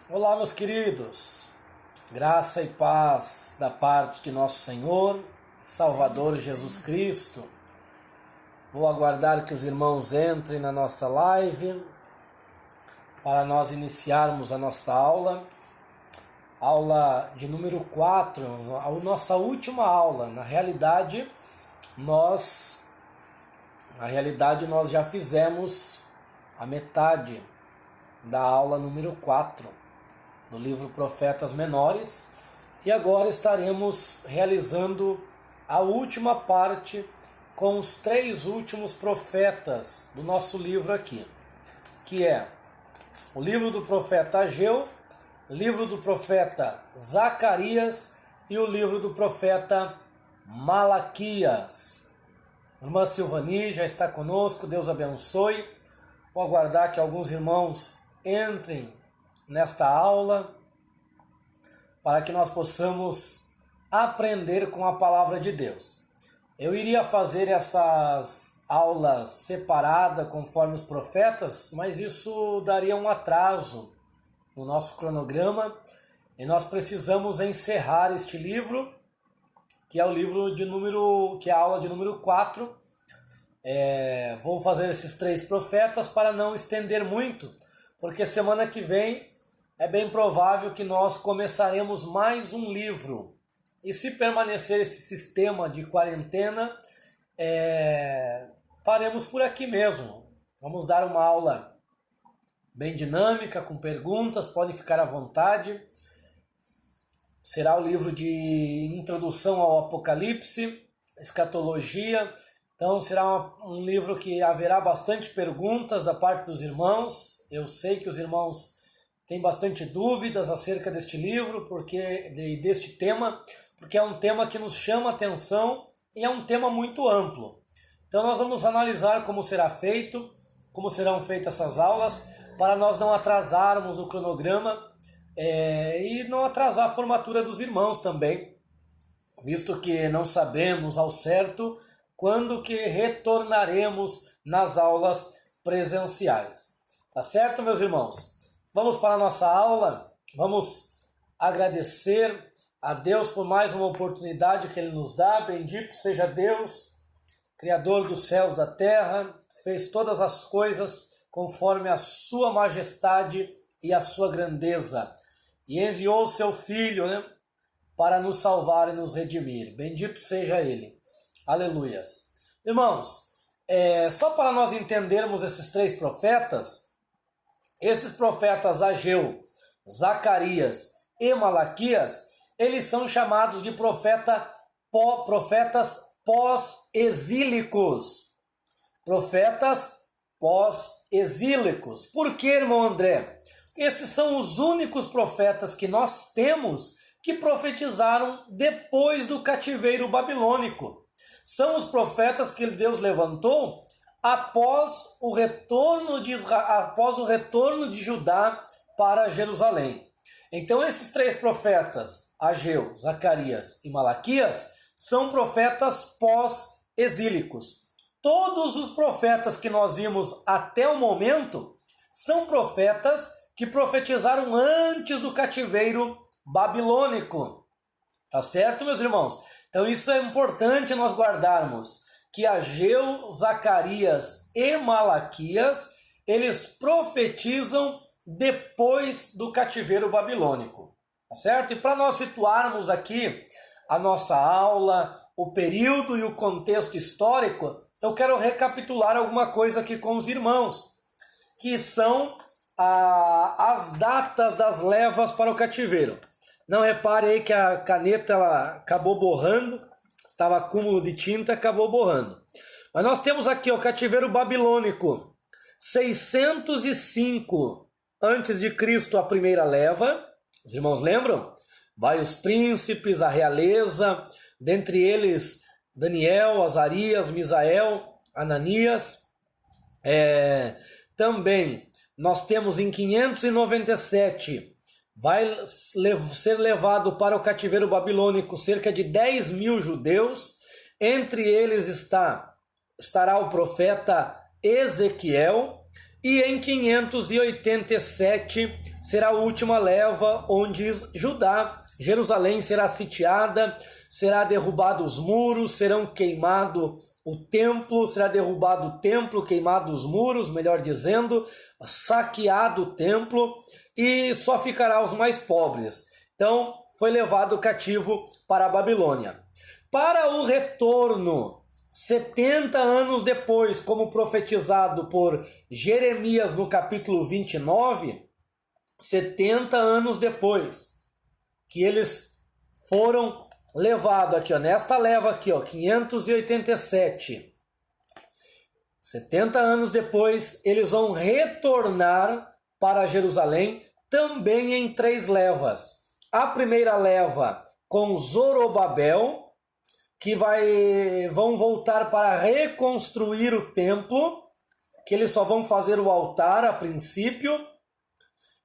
Olá, meus queridos, graça e paz da parte de nosso Senhor, Salvador Jesus Cristo. Vou aguardar que os irmãos entrem na nossa live para nós iniciarmos a nossa aula de número 4, a nossa última aula. Na realidade, nós já fizemos a metade da aula número 4 do livro Profetas Menores, e agora estaremos realizando a última parte com os 3 últimos profetas do nosso livro aqui, que é o livro do profeta Ageu, o livro do profeta Zacarias e o livro do profeta Malaquias. Irmã Silvani já está conosco, Deus abençoe. Vou aguardar que alguns irmãos entrem nesta aula para que nós possamos aprender com a palavra de Deus. Eu iria fazer essas aulas separadas conforme os profetas, mas isso daria um atraso no nosso cronograma e nós precisamos encerrar este livro, que é o livro que é a aula de número 4. Vou fazer esses 3 profetas para não estender muito, porque semana que vem é bem provável que nós começaremos mais um livro. E se permanecer esse sistema de quarentena, faremos por aqui mesmo. Vamos dar uma aula bem dinâmica, com perguntas, podem ficar à vontade. Será o livro de introdução ao Apocalipse, escatologia. Então será um livro que haverá bastante perguntas da parte dos irmãos. Eu sei que os irmãos têm bastante dúvidas acerca deste livro, deste tema, porque é um tema que nos chama a atenção e é um tema muito amplo. Então nós vamos analisar como será feito, como serão feitas essas aulas, para nós não atrasarmos o cronograma e não atrasar a formatura dos irmãos também, visto que não sabemos ao certo quando que retornaremos nas aulas presenciais. Tá certo, meus irmãos? Vamos para a nossa aula, vamos agradecer a Deus por mais uma oportunidade que Ele nos dá. Bendito seja Deus, Criador dos céus e da terra, fez todas as coisas conforme a sua majestade e a sua grandeza, e enviou o seu Filho, para nos salvar e nos redimir. Bendito seja Ele. Aleluias. Irmãos, só para nós entendermos esses 3 profetas, esses profetas Ageu, Zacarias e Malaquias, eles são chamados de profetas pós-exílicos. Profetas pós-exílicos. Por que, irmão André? Esses são os únicos profetas que nós temos que profetizaram depois do cativeiro babilônico. São os profetas que Deus levantou após o retorno de Judá para Jerusalém. Então esses 3 profetas, Ageu, Zacarias e Malaquias, são profetas pós-exílicos. Todos os profetas que nós vimos até o momento são profetas que profetizaram antes do cativeiro babilônico. Tá certo, meus irmãos? Então isso é importante nós guardarmos, que Ageu, Zacarias e Malaquias, eles profetizam depois do cativeiro babilônico, tá certo? E para nós situarmos aqui a nossa aula, o período e o contexto histórico, eu quero recapitular alguma coisa aqui com os irmãos, que são as datas das levas para o cativeiro. Não repare aí que a caneta ela acabou borrando, estava acúmulo de tinta, acabou borrando. Mas nós temos aqui o cativeiro babilônico, 605 antes de Cristo, a primeira leva. Os irmãos lembram? Vai os príncipes, a realeza, dentre eles Daniel, Azarias, Misael, Ananias. Também nós temos em 597, vai ser levado para o cativeiro babilônico cerca de 10.000 judeus. Entre eles estará o profeta Ezequiel. E em 587 será a última leva, onde Judá, Jerusalém será sitiada, será derrubado os muros, serão queimado o templo, será derrubado o templo, queimado os muros, melhor dizendo, saqueado o templo, e só ficará os mais pobres. Então, foi levado cativo para a Babilônia. Para o retorno, 70 anos depois, como profetizado por Jeremias no capítulo 29, 70 anos depois que eles foram levados aqui, ó, nesta leva aqui, ó, 587. 70 anos depois, eles vão retornar para Jerusalém, também em 3 levas. A primeira leva com Zorobabel, que vão voltar para reconstruir o templo, que eles só vão fazer o altar a princípio,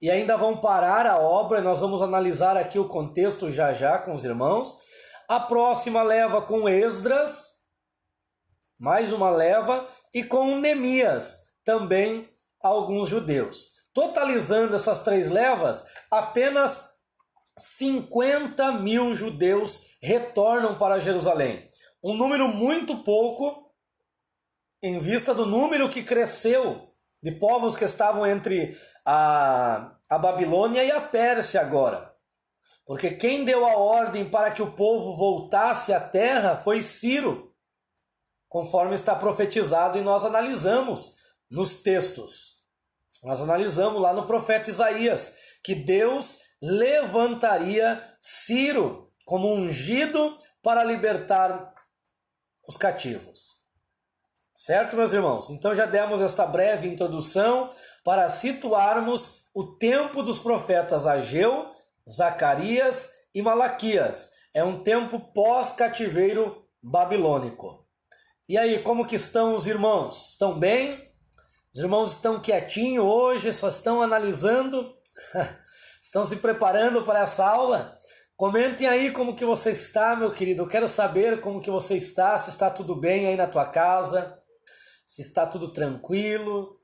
e ainda vão parar a obra. Nós vamos analisar aqui o contexto já com os irmãos. A próxima leva com Esdras, mais uma leva, e com Neemias, também alguns judeus. Totalizando essas 3 levas, apenas 50.000 judeus retornam para Jerusalém. Um número muito pouco, em vista do número que cresceu de povos que estavam entre a Babilônia e a Pérsia agora. Porque quem deu a ordem para que o povo voltasse à terra foi Ciro, conforme está profetizado, e nós analisamos nos textos. Nós analisamos lá no profeta Isaías que Deus levantaria Ciro como ungido para libertar os cativos. Certo, meus irmãos? Então já demos esta breve introdução para situarmos o tempo dos profetas Ageu, Zacarias e Malaquias. É um tempo pós-cativeiro babilônico. E aí, como que estão os irmãos? Estão bem? Os irmãos estão quietinhos hoje, só estão analisando? Estão se preparando para essa aula? Comentem aí como que você está, meu querido. Eu quero saber como que você está, se está tudo bem aí na tua casa, se está tudo tranquilo,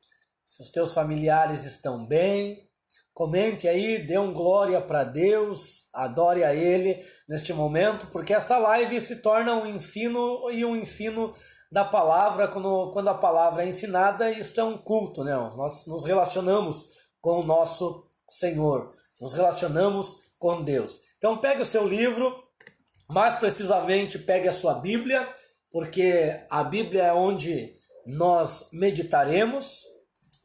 se os teus familiares estão bem. Comente aí, dê um glória para Deus, adore a Ele neste momento, porque esta live se torna um ensino e um ensino da palavra. Quando a palavra é ensinada, isto é um culto, né? Nós nos relacionamos com o nosso Senhor, nos relacionamos com Deus. Então pegue o seu livro, mais precisamente pegue a sua Bíblia, porque a Bíblia é onde nós meditaremos,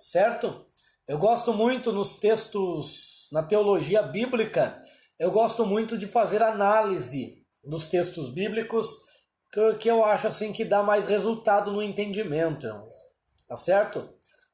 certo? Eu gosto muito nos textos, na teologia bíblica, eu gosto muito de fazer análise dos textos bíblicos, que eu acho assim que dá mais resultado no entendimento, irmãos. Tá certo?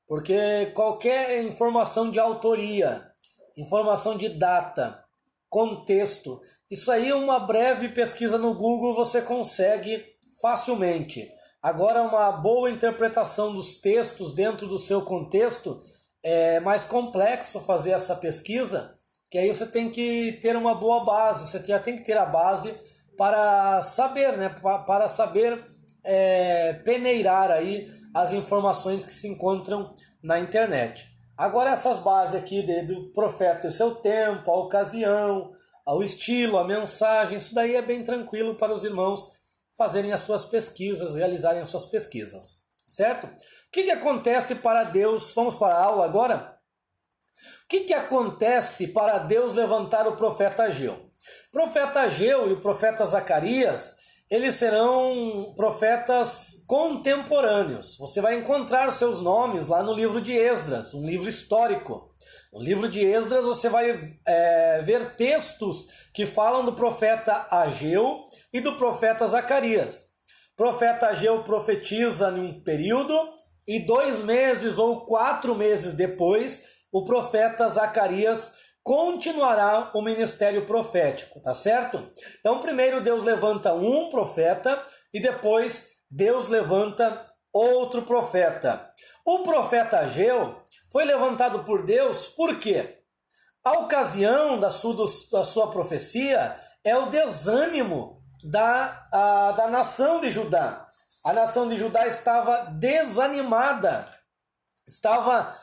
Porque qualquer informação de autoria, informação de data, contexto, isso aí, uma breve pesquisa no Google você consegue facilmente. Agora, uma boa interpretação dos textos dentro do seu contexto é mais complexo fazer essa pesquisa, que aí você tem que ter uma boa base, você já tem que ter a base para saber, né? Para saber peneirar aí as informações que se encontram na internet. Agora, essas bases aqui do profeta e o seu tempo, a ocasião, o estilo, a mensagem, isso daí é bem tranquilo para os irmãos fazerem as suas pesquisas, realizarem as suas pesquisas, certo? O que acontece para Deus? Vamos para a aula agora? O que acontece para Deus levantar o profeta Ageu? O profeta Ageu e o profeta Zacarias, eles serão profetas contemporâneos. Você vai encontrar os seus nomes lá no livro de Esdras, um livro histórico. No livro de Esdras você vai ver textos que falam do profeta Ageu e do profeta Zacarias. O profeta Ageu profetiza em um período e 2 meses ou 4 meses depois, o profeta Zacarias continuará o ministério profético, tá certo? Então, primeiro Deus levanta um profeta e depois Deus levanta outro profeta. O profeta Ageu foi levantado por Deus por quê? A ocasião da sua profecia é o desânimo da nação de Judá. A nação de Judá estava desanimada, estava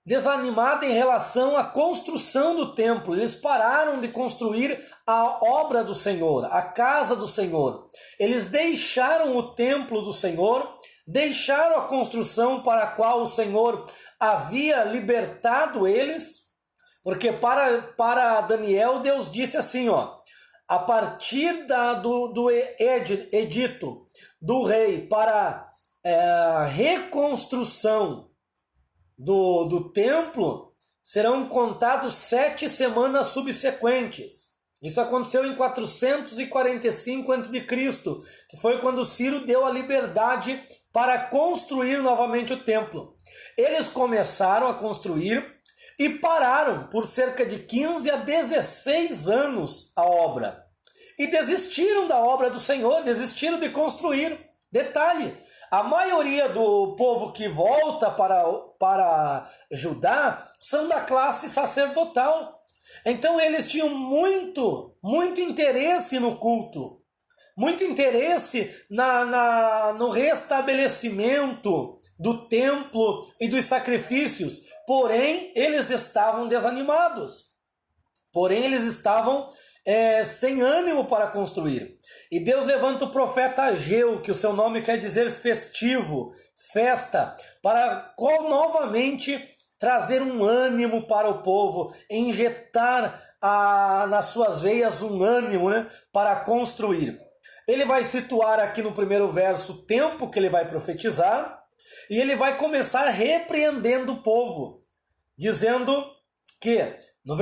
desanimada em relação à construção do templo. Eles pararam de construir a obra do Senhor, a casa do Senhor. Eles deixaram o templo do Senhor, deixaram a construção para a qual o Senhor havia libertado eles, porque para Daniel Deus disse assim, a partir do edito do rei para a reconstrução do templo, serão contados 7 semanas subsequentes. Isso aconteceu em 445 a.C., que foi quando Ciro deu a liberdade para construir novamente o templo. Eles começaram a construir e pararam por cerca de 15 a 16 anos a obra. E desistiram da obra do Senhor, desistiram de construir. Detalhe, a maioria do povo que volta para Judá são da classe sacerdotal. Então eles tinham muito interesse no culto, muito interesse no restabelecimento do templo e dos sacrifícios. Porém, eles estavam desanimados. Porém, eles estavam sem ânimo para construir. E Deus levanta o profeta Ageu, que o seu nome quer dizer festivo, festa, para novamente trazer um ânimo para o povo, injetar nas suas veias um ânimo, para construir. Ele vai situar aqui no primeiro verso o tempo que ele vai profetizar, e ele vai começar repreendendo o povo, dizendo que, no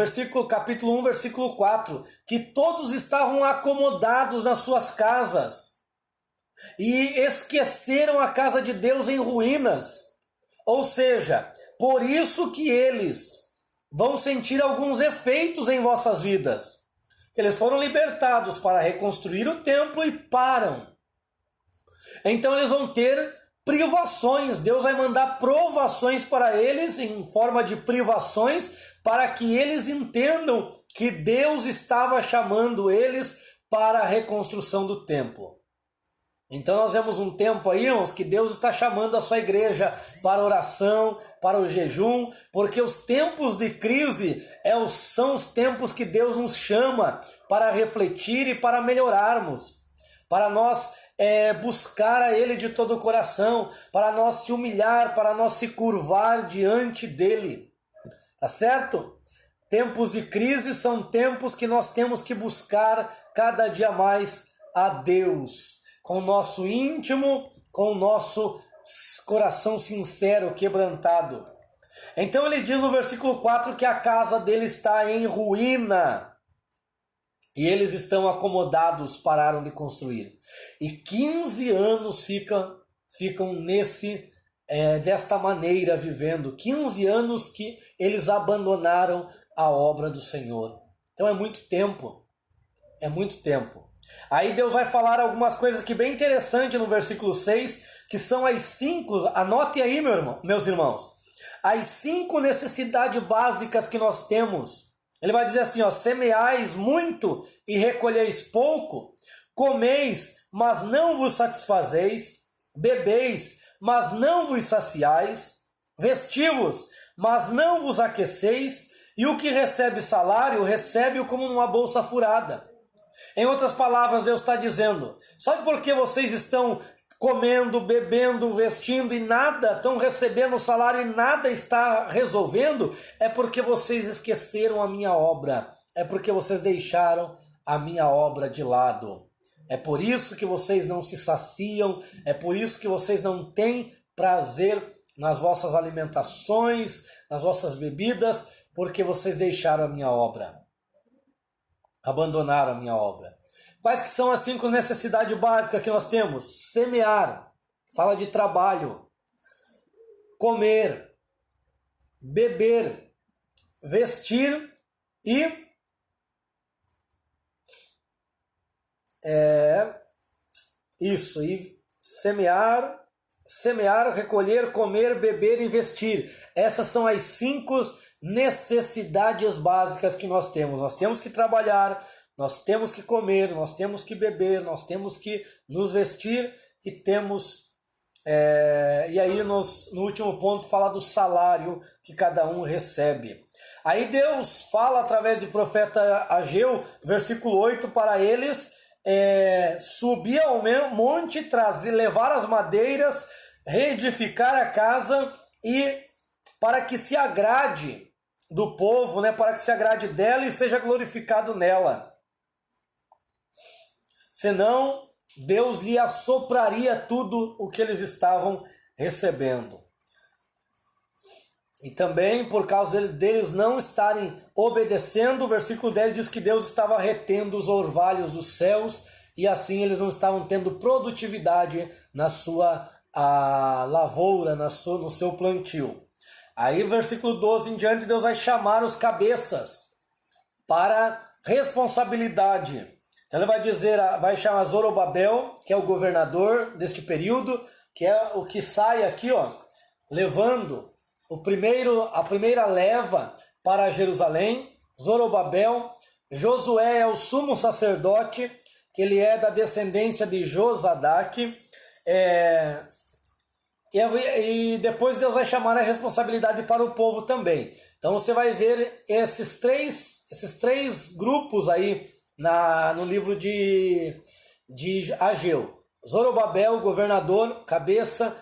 capítulo 1, versículo 4, que todos estavam acomodados nas suas casas e esqueceram a casa de Deus em ruínas. Ou seja, por isso que eles vão sentir alguns efeitos em vossas vidas. Eles foram libertados para reconstruir o templo e param. Então eles vão ter privações. Deus vai mandar provações para eles em forma de privações, para que eles entendam que Deus estava chamando eles para a reconstrução do templo. Então nós vemos um tempo aí, irmãos, que Deus está chamando a sua igreja para a oração, para o jejum, porque os tempos de crise são os tempos que Deus nos chama para refletir e para melhorarmos, para nós buscar a Ele de todo o coração, para nós se humilhar, para nós se curvar diante dEle. Tá certo? Tempos de crise são tempos que nós temos que buscar cada dia mais a Deus, com o nosso íntimo, com o nosso coração sincero, quebrantado. Então ele diz no versículo 4 que a casa dele está em ruína. E eles estão acomodados, pararam de construir. E 15 anos ficam desta maneira vivendo. 15 anos que eles abandonaram a obra do Senhor. Então é muito tempo. É muito tempo. Aí Deus vai falar algumas coisas aqui bem interessantes no versículo 6, que são as 5, anote aí, meus irmãos, as 5 necessidades básicas que nós temos. Ele vai dizer assim, semeais muito e recolheis pouco, comeis, mas não vos satisfazeis, bebeis, mas não vos saciais, vestivos, mas não vos aqueceis, e o que recebe salário, recebe-o como uma bolsa furada. Em outras palavras, Deus está dizendo, sabe por que vocês estão comendo, bebendo, vestindo e nada, estão recebendo salário e nada está resolvendo? É porque vocês esqueceram a minha obra, é porque vocês deixaram a minha obra de lado. É por isso que vocês não se saciam, é por isso que vocês não têm prazer nas vossas alimentações, nas vossas bebidas, porque vocês deixaram a minha obra. Abandonaram a minha obra. Quais que são as 5 necessidades básicas que nós temos? Semear, fala de trabalho. Comer, beber, vestir e semear, recolher, comer, beber e vestir. Essas são as 5 necessidades básicas que nós temos. Nós temos que trabalhar, nós temos que comer, nós temos que beber, nós temos que nos vestir e temos E aí no último ponto fala do salário que cada um recebe. Aí Deus fala através do profeta Ageu, versículo 8, para eles subir ao monte, levar as madeiras, reedificar a casa, e para que se agrade do povo, né, para que se agrade dela e seja glorificado nela. Senão, Deus lhe assopraria tudo o que eles estavam recebendo. E também, por causa deles não estarem obedecendo, o versículo 10 diz que Deus estava retendo os orvalhos dos céus, e assim eles não estavam tendo produtividade na sua lavoura, no seu plantio. Aí, versículo 12 em diante, Deus vai chamar os cabeças para responsabilidade. Então ele vai dizer, vai chamar Zorobabel, que é o governador deste período, que é o que sai aqui, levando a primeira leva para Jerusalém. Zorobabel. Josué é o sumo sacerdote, que ele é da descendência de Josadaque. E depois Deus vai chamar a responsabilidade para o povo também. Então você vai ver esses três grupos aí no livro de Ageu. Zorobabel, governador, cabeça,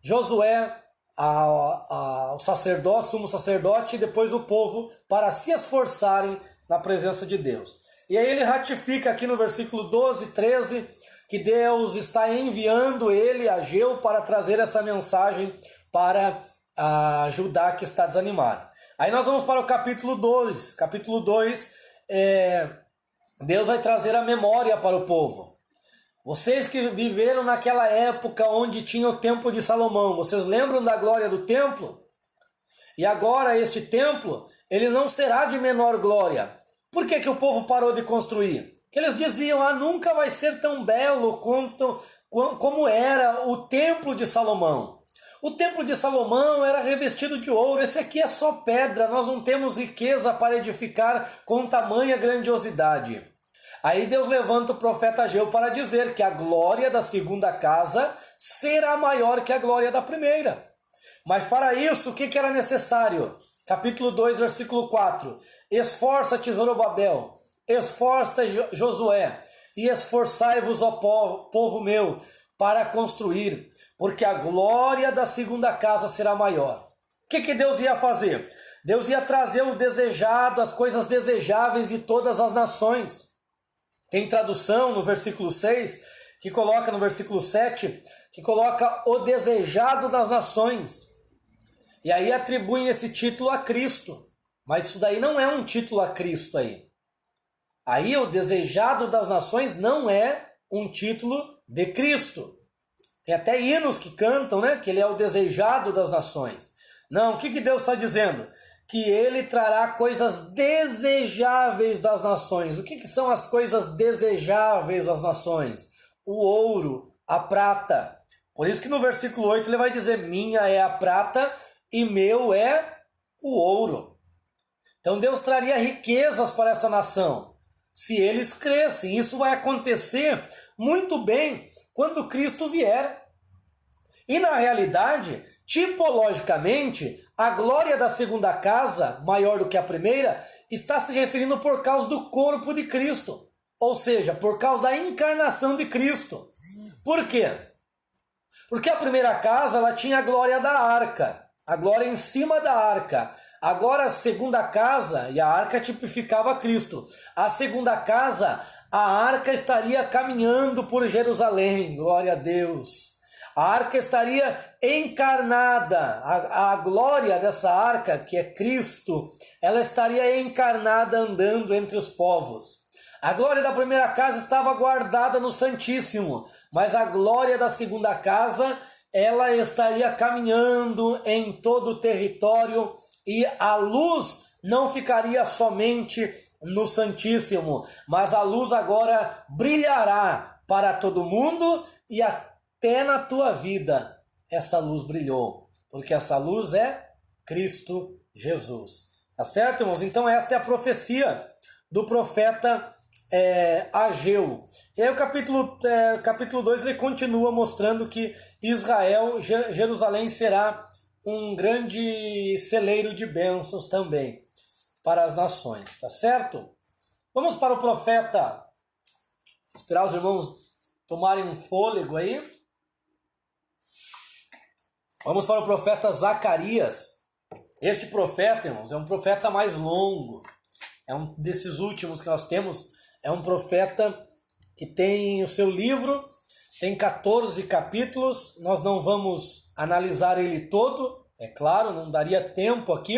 Josué, o sacerdote, sumo sacerdote, e depois o povo, para se esforçarem na presença de Deus. E aí ele ratifica aqui no versículo 12, 13, que Deus está enviando ele, Ageu, para trazer essa mensagem para Judá, que está desanimado. Aí nós vamos para o capítulo 2. Capítulo 2, Deus vai trazer a memória para o povo. Vocês que viveram naquela época onde tinha o templo de Salomão, vocês lembram da glória do templo? E agora este templo, ele não será de menor glória. Por que o povo parou de construir? Que eles diziam, nunca vai ser tão belo como era o templo de Salomão. O templo de Salomão era revestido de ouro, esse aqui é só pedra, nós não temos riqueza para edificar com tamanha grandiosidade. Aí Deus levanta o profeta Ageu para dizer que a glória da segunda casa será maior que a glória da primeira. Mas para isso, o que era necessário? Capítulo 2, versículo 4. Esforça-te, Zorobabel, esforça-te, Josué, e esforçai-vos, ó povo meu, para construir, porque a glória da segunda casa será maior. O que Deus ia fazer? Deus ia trazer o desejado, as coisas desejáveis de todas as nações. Tem tradução no versículo 6, que coloca no versículo 7, que coloca o desejado das nações. E aí atribuem esse título a Cristo. Mas isso daí não é um título a Cristo aí. Aí o desejado das nações não é um título de Cristo. Tem até hinos que cantam, né? Que ele é o desejado das nações. Não, o que Deus está dizendo? Que ele trará coisas desejáveis das nações. O que são as coisas desejáveis das nações? O ouro, a prata. Por isso que no versículo 8 ele vai dizer, minha é a prata e meu é o ouro. Então Deus traria riquezas para essa nação, se eles crescem. Isso vai acontecer muito bem quando Cristo vier. E na realidade, tipologicamente, a glória da segunda casa, maior do que a primeira, está se referindo por causa do corpo de Cristo. Ou seja, por causa da encarnação de Cristo. Por quê? Porque a primeira casa ela tinha a glória da arca, a glória em cima da arca. Agora a segunda casa, e a arca tipificava Cristo, a segunda casa, a arca estaria caminhando por Jerusalém, glória a Deus. A arca estaria encarnada, a glória dessa arca, que é Cristo, ela estaria encarnada andando entre os povos. A glória da primeira casa estava guardada no Santíssimo, mas a glória da segunda casa, ela estaria caminhando em todo o território, e a luz não ficaria somente no Santíssimo, mas a luz agora brilhará para todo mundo, e até na tua vida essa luz brilhou, porque essa luz é Cristo Jesus. Tá certo, irmãos? Então esta é a profecia do profeta Ageu. E aí o capítulo 2 ele continua mostrando que Israel, Jerusalém será um grande celeiro de bênçãos também para as nações, tá certo? Vamos para o profeta, esperar os irmãos tomarem um fôlego aí. Vamos para o profeta Zacarias. Este profeta, irmãos, é um profeta mais longo, é um desses últimos que nós temos, é um profeta que tem o seu livro, tem 14 capítulos, nós não vamos analisar ele todo, é claro, não daria tempo aqui.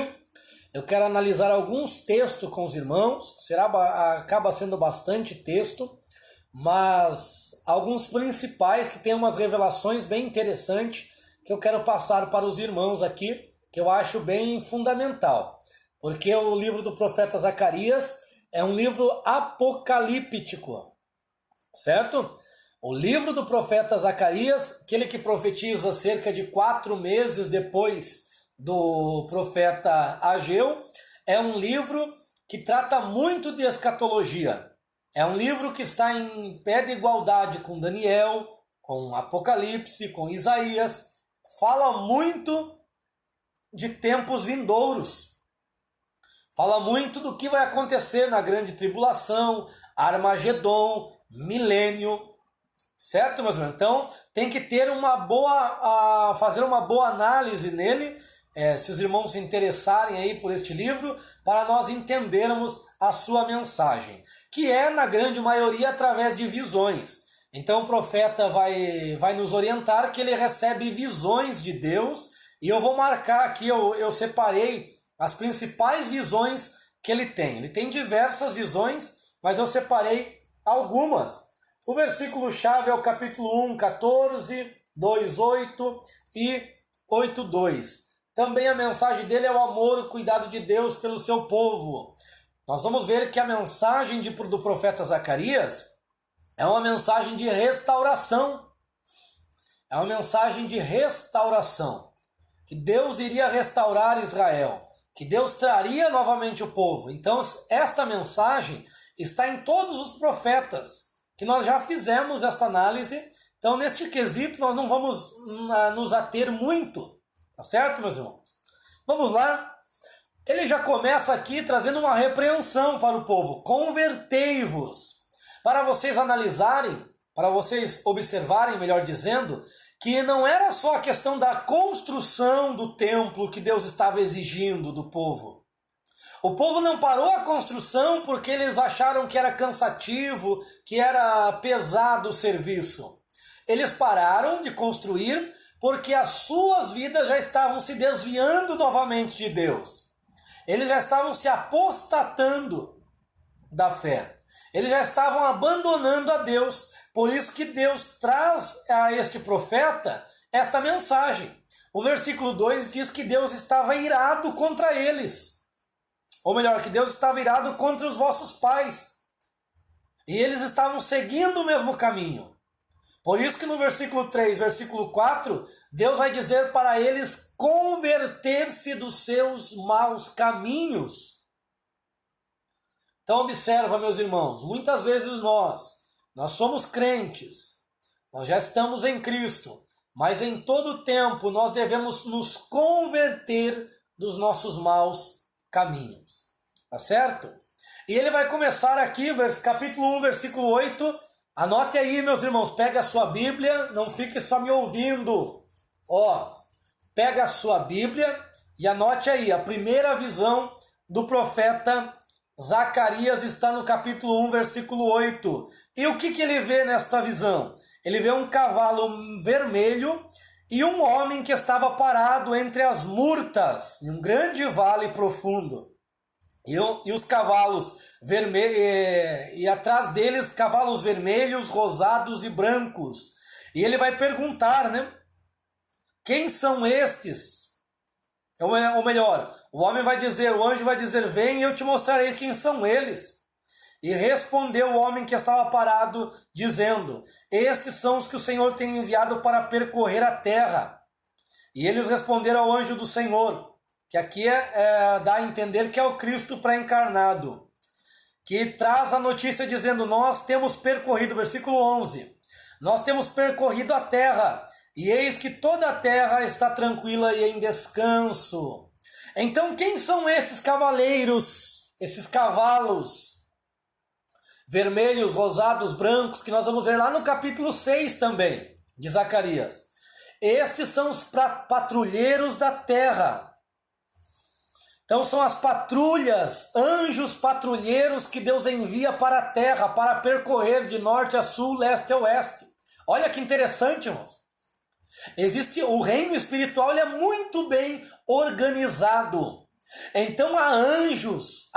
Eu quero analisar alguns textos com os irmãos, acaba sendo bastante texto, mas alguns principais que tem umas revelações bem interessantes que eu quero passar para os irmãos aqui, que eu acho bem fundamental, porque o livro do profeta Zacarias é um livro apocalíptico, certo? O livro do profeta Zacarias, aquele que profetiza cerca de 4 meses depois do profeta Ageu, é um livro que trata muito de escatologia. É um livro que está em pé de igualdade com Daniel, com Apocalipse, com Isaías. Fala muito de tempos vindouros. Fala muito do que vai acontecer na grande tribulação, Armagedon, milênio, certo, meus irmãos? Então, tem que ter fazer uma boa análise nele, se os irmãos se interessarem aí por este livro, para nós entendermos a sua mensagem, que é, na grande maioria, através de visões. Então, o profeta vai nos orientar que ele recebe visões de Deus, e eu vou marcar aqui, eu separei as principais visões que ele tem. Ele tem diversas visões, mas eu separei algumas. O versículo-chave é o capítulo 1, 14, 2, 8 e 8, 2. Também a mensagem dele é o amor e o cuidado de Deus pelo seu povo. Nós vamos ver que a mensagem do profeta Zacarias é uma mensagem de restauração. É uma mensagem de restauração. Que Deus iria restaurar Israel. Que Deus traria novamente o povo. Então, esta mensagem está em todos os profetas, que nós já fizemos esta análise. Então, neste quesito, nós não vamos nos ater muito. Tá certo, meus irmãos? Vamos lá. Ele já começa aqui trazendo uma repreensão para o povo. Convertei-vos. Para vocês analisarem, para vocês observarem, melhor dizendo, que não era só a questão da construção do templo que Deus estava exigindo do povo. O povo não parou a construção porque eles acharam que era cansativo, que era pesado o serviço. Eles pararam de construir porque as suas vidas já estavam se desviando novamente de Deus. Eles já estavam se apostatando da fé. Eles já estavam abandonando a Deus. Por isso que Deus traz a este profeta esta mensagem. O versículo 2 diz que Deus estava irado contra eles. Ou melhor, que Deus estava irado contra os vossos pais. E eles estavam seguindo o mesmo caminho. Por isso que no versículo 3, versículo 4, Deus vai dizer para eles converter-se dos seus maus caminhos. Então observa, meus irmãos, muitas vezes nós somos crentes, nós já estamos em Cristo, mas em todo tempo nós devemos nos converter dos nossos maus caminhos. Tá certo? E ele vai começar aqui, capítulo 1, versículo 8. Anote aí, meus irmãos, pega a sua Bíblia, não fique só me ouvindo. Pega a sua Bíblia e anote aí, a primeira visão do profeta Zacarias está no capítulo 1, versículo 8. E o que ele vê nesta visão? Ele vê um cavalo vermelho e um homem que estava parado entre as murtas, em um grande vale profundo. E os cavalos vermelhos, e atrás deles cavalos vermelhos, rosados e brancos. E ele vai perguntar, né? Quem são estes? Ou melhor, o anjo vai dizer, vem e eu te mostrarei quem são eles. E respondeu o homem que estava parado, dizendo, estes são os que o Senhor tem enviado para percorrer a terra. E eles responderam ao anjo do Senhor, que aqui dá a entender que é o Cristo pré-encarnado. que traz a notícia dizendo: nós temos percorrido, versículo 11, nós temos percorrido a terra, e eis que toda a terra está tranquila e em descanso. Então quem são esses cavaleiros, esses cavalos vermelhos, rosados, brancos, que nós vamos ver lá no capítulo 6 também, de Zacarias? Estes são os patrulheiros da terra. Então são as patrulhas, anjos patrulheiros que Deus envia para a terra, para percorrer de norte a sul, leste a oeste. Olha que interessante, irmãos. O reino espiritual, ele é muito bem organizado. Então há anjos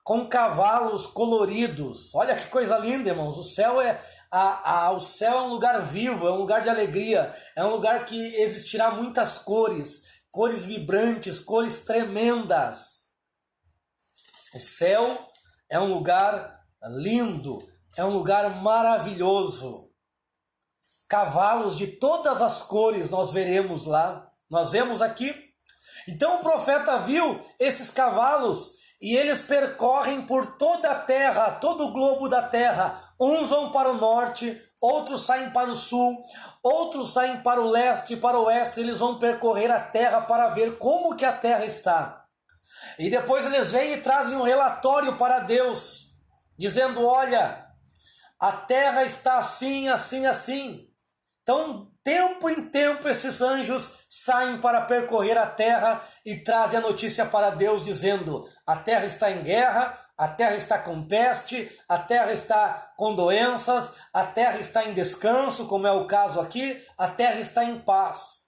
com cavalos coloridos. Olha que coisa linda, irmãos. O céu o céu é um lugar vivo, é um lugar de alegria, é um lugar que existirá muitas cores vibrantes, cores tremendas. O céu é um lugar lindo, é um lugar maravilhoso. Cavalos de todas as cores nós veremos lá, nós vemos aqui. Então o profeta viu esses cavalos e eles percorrem por toda a terra, todo o globo da terra. Uns vão para o norte, outros saem para o sul, outros saem para o leste e para o oeste. Eles vão percorrer a terra para ver como que a terra está. E depois eles vêm e trazem um relatório para Deus, dizendo: olha, a terra está assim, assim, assim. Então, tempo em tempo, esses anjos saem para percorrer a terra e trazem a notícia para Deus, dizendo: a terra está em guerra, a terra está com peste, a terra está com doenças, a terra está em descanso, como é o caso aqui, a terra está em paz.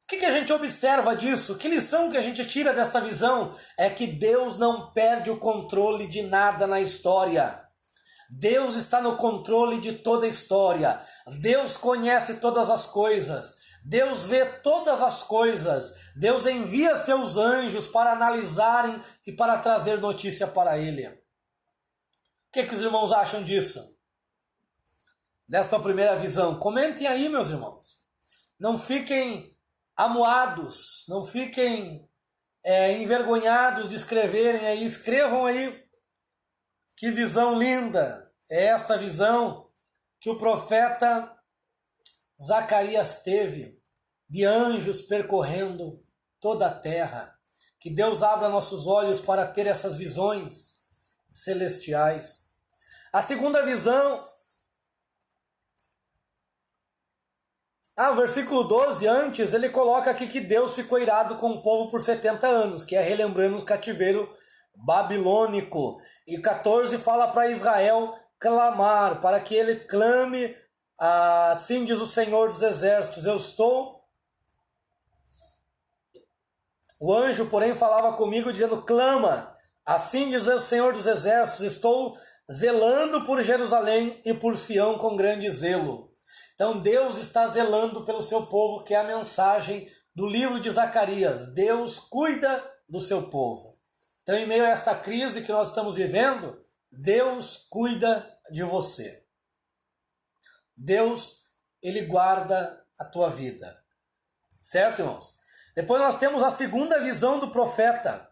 O que a gente observa disso? Que lição que a gente tira desta visão? É que Deus não perde o controle de nada na história. Deus está no controle de toda a história. Deus conhece todas as coisas. Deus vê todas as coisas. Deus envia seus anjos para analisarem e para trazer notícia para Ele. O que os irmãos acham disso? Desta primeira visão? Comentem aí, meus irmãos. Não fiquem amuados, não fiquem envergonhados de escreverem aí. Escrevam aí. Que visão linda é esta visão que o profeta Zacarias teve, de anjos percorrendo toda a terra. Que Deus abra nossos olhos para ter essas visões celestiais. A segunda visão, o versículo 12, antes, ele coloca aqui que Deus ficou irado com o povo por 70 anos, que é relembrando o cativeiro babilônico. E 14 fala para Israel clamar, para que ele clame, assim diz o Senhor dos Exércitos: eu estou. O anjo, porém, falava comigo dizendo: clama, assim diz o Senhor dos Exércitos, estou zelando por Jerusalém e por Sião com grande zelo. Então Deus está zelando pelo seu povo, que é a mensagem do livro de Zacarias. Deus cuida do seu povo. Então, em meio a essa crise que nós estamos vivendo, Deus cuida de você. Deus, Ele guarda a tua vida. Certo, irmãos? Depois nós temos a segunda visão do profeta.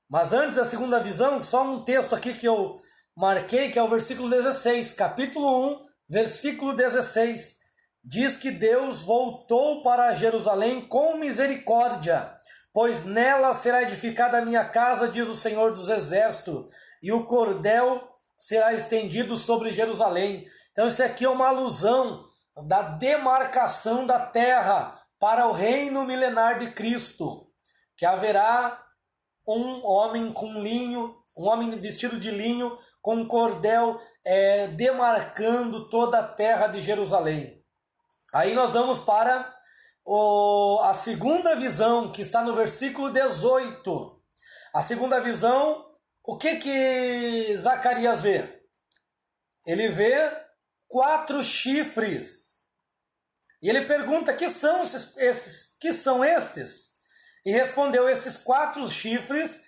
Mas antes da segunda visão, só um texto aqui que eu marquei, que é o versículo 16. Capítulo 1, versículo 16. Diz que Deus voltou para Jerusalém com misericórdia, pois nela será edificada a minha casa, diz o Senhor dos Exércitos, e o cordel será estendido sobre Jerusalém. Então isso aqui é uma alusão da demarcação da terra para o reino milenar de Cristo, que haverá um homem com linho, um homem vestido de linho, com um cordel demarcando toda a terra de Jerusalém. Aí nós vamos para a segunda visão, que está no versículo 18. A segunda visão, o que Zacarias vê? Ele vê 4 chifres. E ele pergunta: que são estes? E respondeu: estes 4 chifres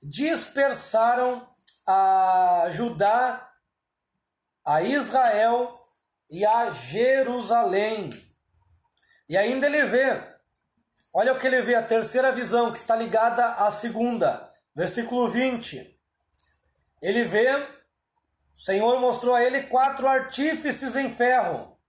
dispersaram a Judá, a Israel e a Jerusalém. E ainda ele vê Olha o que ele vê, a terceira visão, que está ligada à segunda. Versículo 20. Ele vê, o Senhor mostrou a ele 4 artífices em ferro.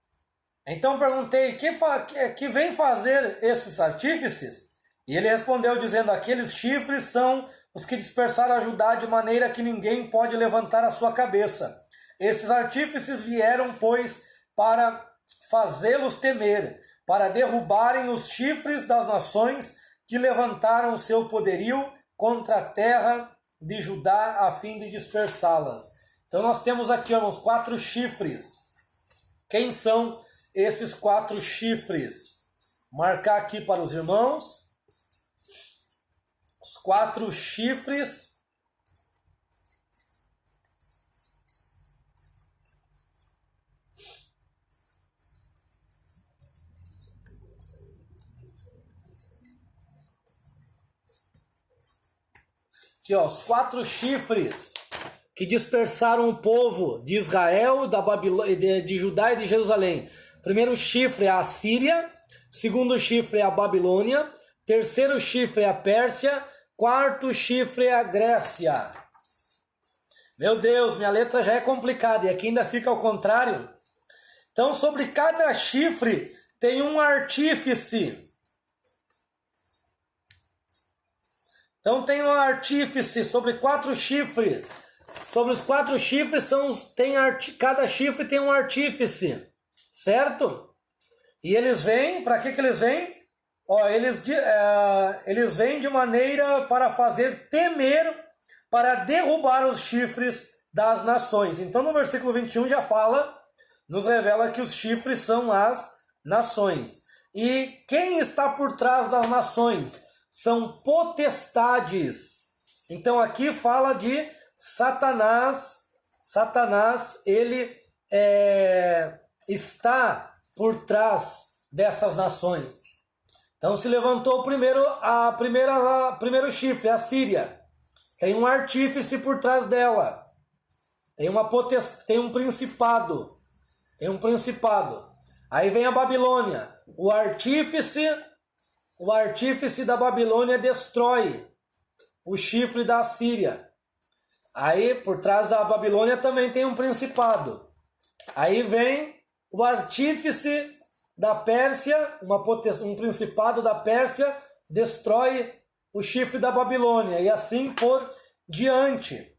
Então perguntei, que vem fazer esses artífices? E ele respondeu dizendo, aqueles chifres são os que dispersaram a Judá de maneira que ninguém pode levantar a sua cabeça. Estes artífices vieram, pois, para fazê-los temer, para derrubarem os chifres das nações que levantaram o seu poderio contra a terra de Judá a fim de dispersá-las. Então nós temos aqui, irmãos, 4 chifres. Quem são esses 4 chifres? Marcar aqui para os irmãos. Os 4 chifres. Aqui, ó, os 4 chifres que dispersaram o povo de Israel, de Judá e de Jerusalém. Primeiro chifre é a Síria, segundo chifre é a Babilônia, terceiro chifre é a Pérsia, quarto chifre é a Grécia. Meu Deus, minha letra já é complicada e aqui ainda fica ao contrário. Então, sobre cada chifre tem um artífice. Então tem um artífice sobre 4 chifres. Sobre os 4 chifres cada chifre tem um artífice, certo? E eles vêm, para que eles vêm? Ó, eles vêm de maneira para fazer temer, para derrubar os chifres das nações. Então no versículo 21 já fala, nos revela que os chifres são as nações. E quem está por trás das nações? São potestades. Então aqui fala de Satanás. Satanás, ele está por trás dessas nações. Então se levantou primeiro chifre, a Síria. Tem um artífice por trás dela. Tem um principado. Aí vem a Babilônia. O artífice da Babilônia destrói o chifre da Síria. Aí, por trás da Babilônia também tem um principado. Aí vem o artífice da Pérsia, um principado da Pérsia, destrói o chifre da Babilônia. E assim por diante.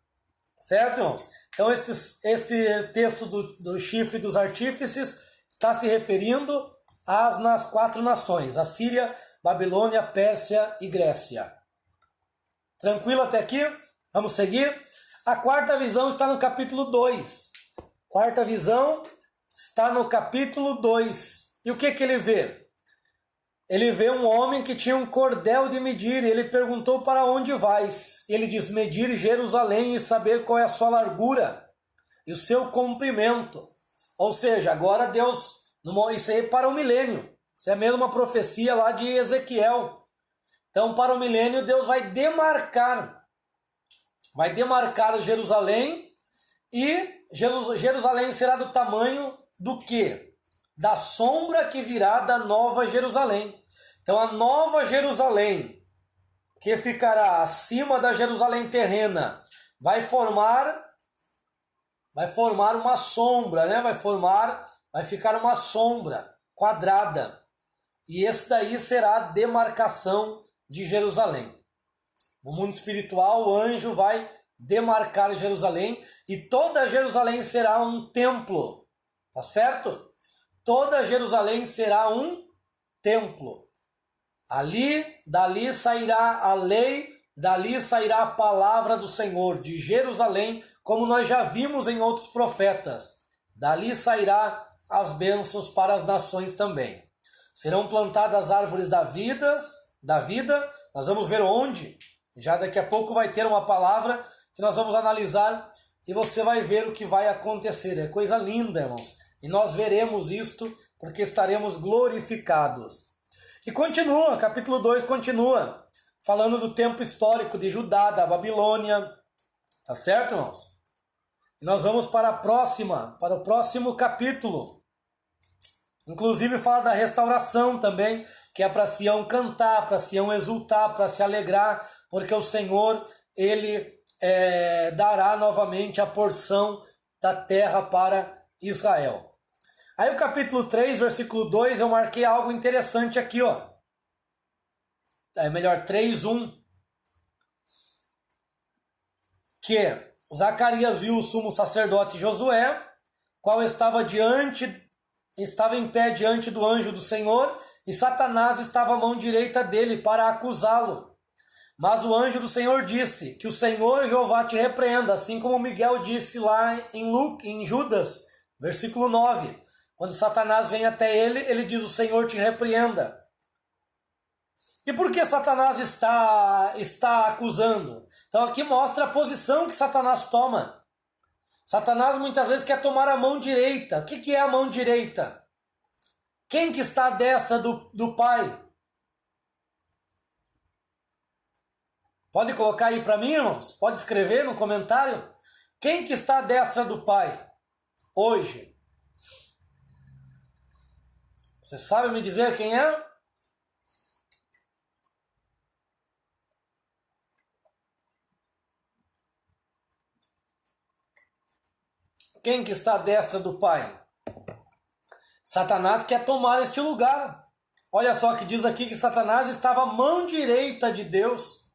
Certo, irmãos? Então, esse texto do chifre dos artífices está se referindo às 4 nações. A Síria, Babilônia, Pérsia e Grécia. Tranquilo até aqui? Vamos seguir? A quarta visão está no capítulo 2. Quarta visão está no capítulo 2. E o que ele vê? Ele vê um homem que tinha um cordel de medir e ele perguntou para onde vais. Ele diz, medir Jerusalém e saber qual é a sua largura e o seu comprimento. Ou seja, agora Deus, isso aí é para o milênio. Isso é mesmo uma profecia lá de Ezequiel. Então, para o milênio, Deus vai demarcar Jerusalém e Jerusalém será do tamanho do quê? Da sombra que virá da Nova Jerusalém. Então, a Nova Jerusalém, que ficará acima da Jerusalém terrena, vai formar uma sombra, né? Vai ficar uma sombra quadrada. E esse daí será a demarcação de Jerusalém. No mundo espiritual, o anjo vai demarcar Jerusalém e toda Jerusalém será um templo. Tá certo? Toda Jerusalém será um templo. Dali sairá a lei, dali sairá a palavra do Senhor, de Jerusalém, como nós já vimos em outros profetas. Dali sairá as bênçãos para as nações também. Serão plantadas árvores da vida, nós vamos ver onde. Já daqui a pouco vai ter uma palavra que nós vamos analisar e você vai ver o que vai acontecer. É coisa linda, irmãos. E nós veremos isto porque estaremos glorificados. E continua, capítulo 2 continua, falando do tempo histórico de Judá, da Babilônia. Tá certo, irmãos? E nós vamos para o próximo capítulo. Inclusive fala da restauração também, que é para Sião cantar, para Sião exultar, para se alegrar, porque o Senhor, Ele dará novamente a porção da terra para Israel. Aí o capítulo 3, versículo 2, eu marquei algo interessante aqui, ó. É melhor 3:1. Que Zacarias viu o sumo sacerdote Josué, qual estava em pé diante do anjo do Senhor, e Satanás estava à mão direita dele para acusá-lo. Mas o anjo do Senhor disse, que o Senhor Jeová te repreenda, assim como Miguel disse lá em Judas, versículo 9. Quando Satanás vem até ele, ele diz, o Senhor te repreenda. E por que Satanás está acusando? Então aqui mostra a posição que Satanás toma. Satanás muitas vezes quer tomar a mão direita. O que é a mão direita? Quem que está à destra do Pai? Pode colocar aí para mim, irmãos? Pode escrever no comentário? Quem que está à destra do Pai hoje? Você sabe me dizer quem é? Quem que está à destra do Pai? Satanás quer tomar este lugar. Olha só que diz aqui que Satanás estava à mão direita de Deus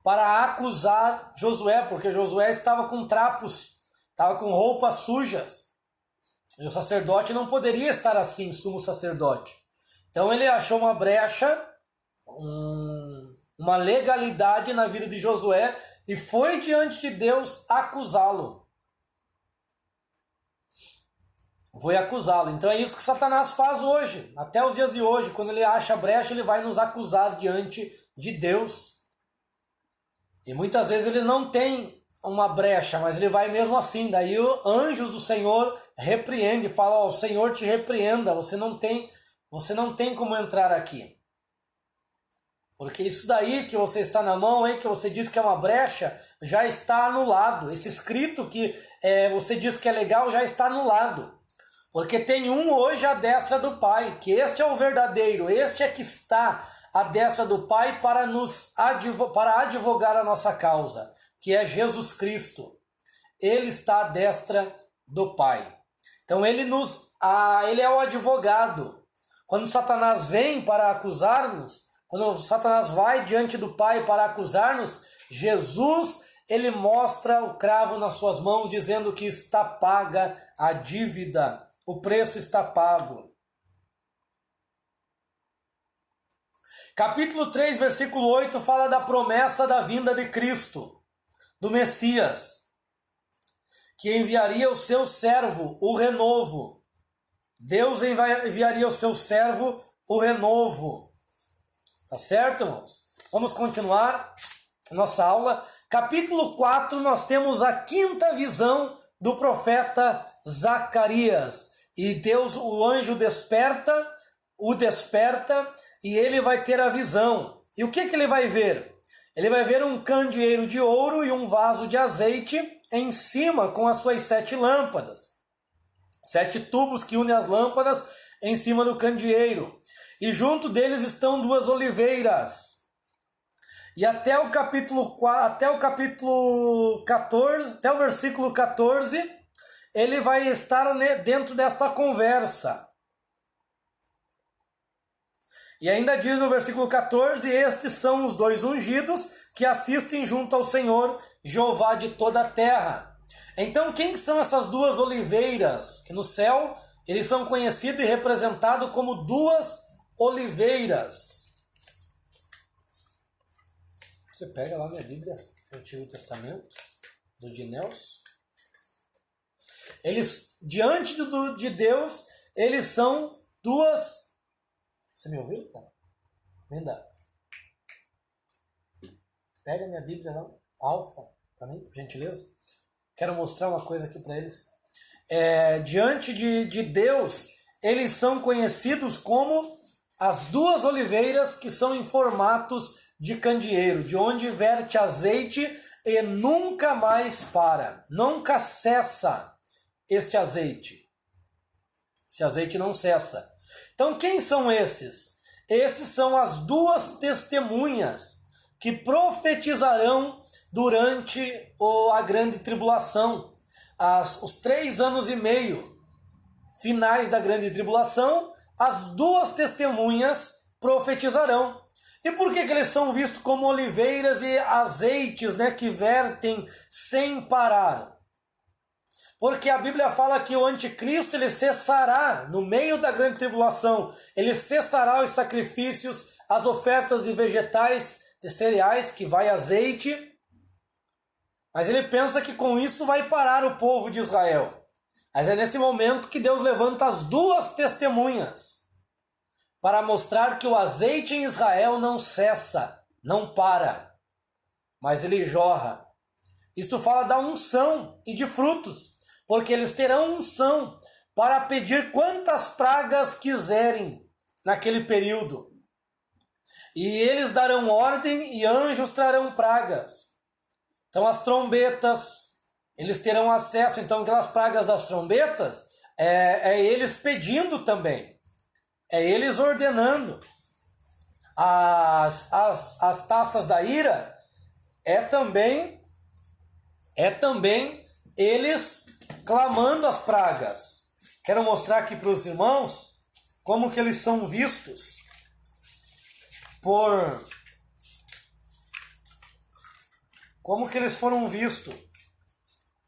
para acusar Josué, porque Josué estava com trapos, estava com roupas sujas. E o sacerdote não poderia estar assim, sumo sacerdote. Então ele achou uma brecha, uma legalidade na vida de Josué e foi diante de Deus acusá-lo. Foi acusá-lo. Então é isso que Satanás faz hoje. Até os dias de hoje, quando ele acha brecha, ele vai nos acusar diante de Deus. E muitas vezes ele não tem uma brecha, mas ele vai mesmo assim. Daí os anjos do Senhor repreendem, falam, o Senhor te repreenda, você não tem como entrar aqui. Porque isso daí que você está na mão, que você diz que é uma brecha, já está anulado. Esse escrito que você diz que é legal já está anulado. Porque tem um hoje à destra do Pai, que este é o verdadeiro, este é que está à destra do Pai para advogar a nossa causa, que é Jesus Cristo. Ele está à destra do Pai. Então ele é o advogado. Quando Satanás vem para acusar-nos, quando Satanás vai diante do Pai para acusar-nos, Jesus, ele mostra o cravo nas suas mãos, dizendo que está paga a dívida. O preço está pago. Capítulo 3, versículo 8, fala da promessa da vinda de Cristo, do Messias, que enviaria o seu servo, o renovo. Deus enviaria o seu servo, o renovo. Tá certo, irmãos? Vamos continuar a nossa aula. Capítulo 4, nós temos a quinta visão do profeta Zacarias. E Deus, o anjo o desperta e ele vai ter a visão. E o que ele vai ver? Ele vai ver um candeeiro de ouro e um vaso de azeite em cima com as suas 7 lâmpadas. 7 tubos que unem as lâmpadas em cima do candeeiro. E junto deles estão 2 oliveiras. E até o capítulo 14, até o versículo 14, ele vai estar dentro desta conversa. E ainda diz no versículo 14, estes são os 2 ungidos que assistem junto ao Senhor, Jeová de toda a terra. Então quem são essas 2 oliveiras? Que no céu eles são conhecidos e representados como 2 oliveiras. Você pega lá na Bíblia, no Antigo Testamento, do Dinéus. Eles, diante de Deus, eles são 2... Você me ouviu? Tá. Linda. Pega minha Bíblia lá, Alfa, para mim, por gentileza. Quero mostrar uma coisa aqui para eles. Diante de Deus, eles são conhecidos como as 2 oliveiras que são em formatos de candeeiro, de onde verte azeite e nunca mais para, nunca cessa este azeite. Esse azeite não cessa. Então quem são esses? Esses são as duas testemunhas que profetizarão durante a grande tribulação. Os 3 anos e meio finais da grande tribulação, as duas testemunhas profetizarão. E por que eles são vistos como oliveiras e azeites, né, que vertem sem parar? Porque a Bíblia fala que o anticristo ele cessará no meio da grande tribulação. Ele cessará os sacrifícios, as ofertas de vegetais, de cereais, que vai azeite. Mas ele pensa que com isso vai parar o povo de Israel. Mas é nesse momento que Deus levanta as duas testemunhas para mostrar que o azeite em Israel não cessa, não para, mas ele jorra. Isto fala da unção e de frutos, porque eles terão unção para pedir quantas pragas quiserem naquele período. E eles darão ordem e anjos trarão pragas. Então as trombetas, eles terão acesso. Então aquelas pragas das trombetas, é eles pedindo também. É eles ordenando. As taças da ira é também eles clamando as pragas. Quero mostrar aqui para os irmãos como que eles são vistos como que eles foram vistos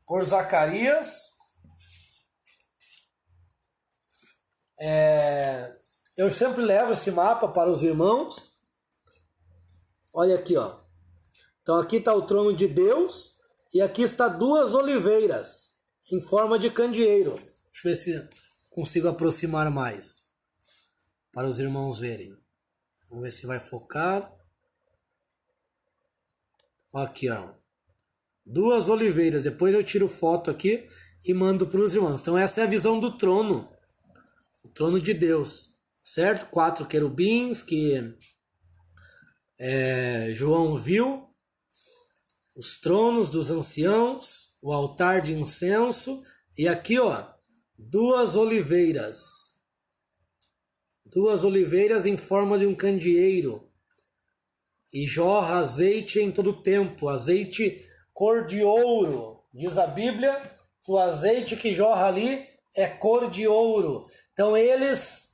por Zacarias. Eu sempre levo esse mapa para os irmãos. Olha aqui, ó. Então aqui está o trono de Deus e aqui está duas oliveiras em forma de candeeiro. Deixa eu ver se consigo aproximar mais para os irmãos verem. Vamos ver se vai focar. Aqui, ó. Duas oliveiras. Depois eu tiro foto aqui e mando para os irmãos. Então essa é a visão do trono. O trono de Deus. Certo? 4 querubins que João viu. Os tronos dos anciãos. O altar de incenso. E aqui, ó. Duas oliveiras. Duas oliveiras em forma de um candeeiro. E jorra azeite em todo o tempo. Azeite cor de ouro. Diz a Bíblia que o azeite que jorra ali é cor de ouro. Então aqueles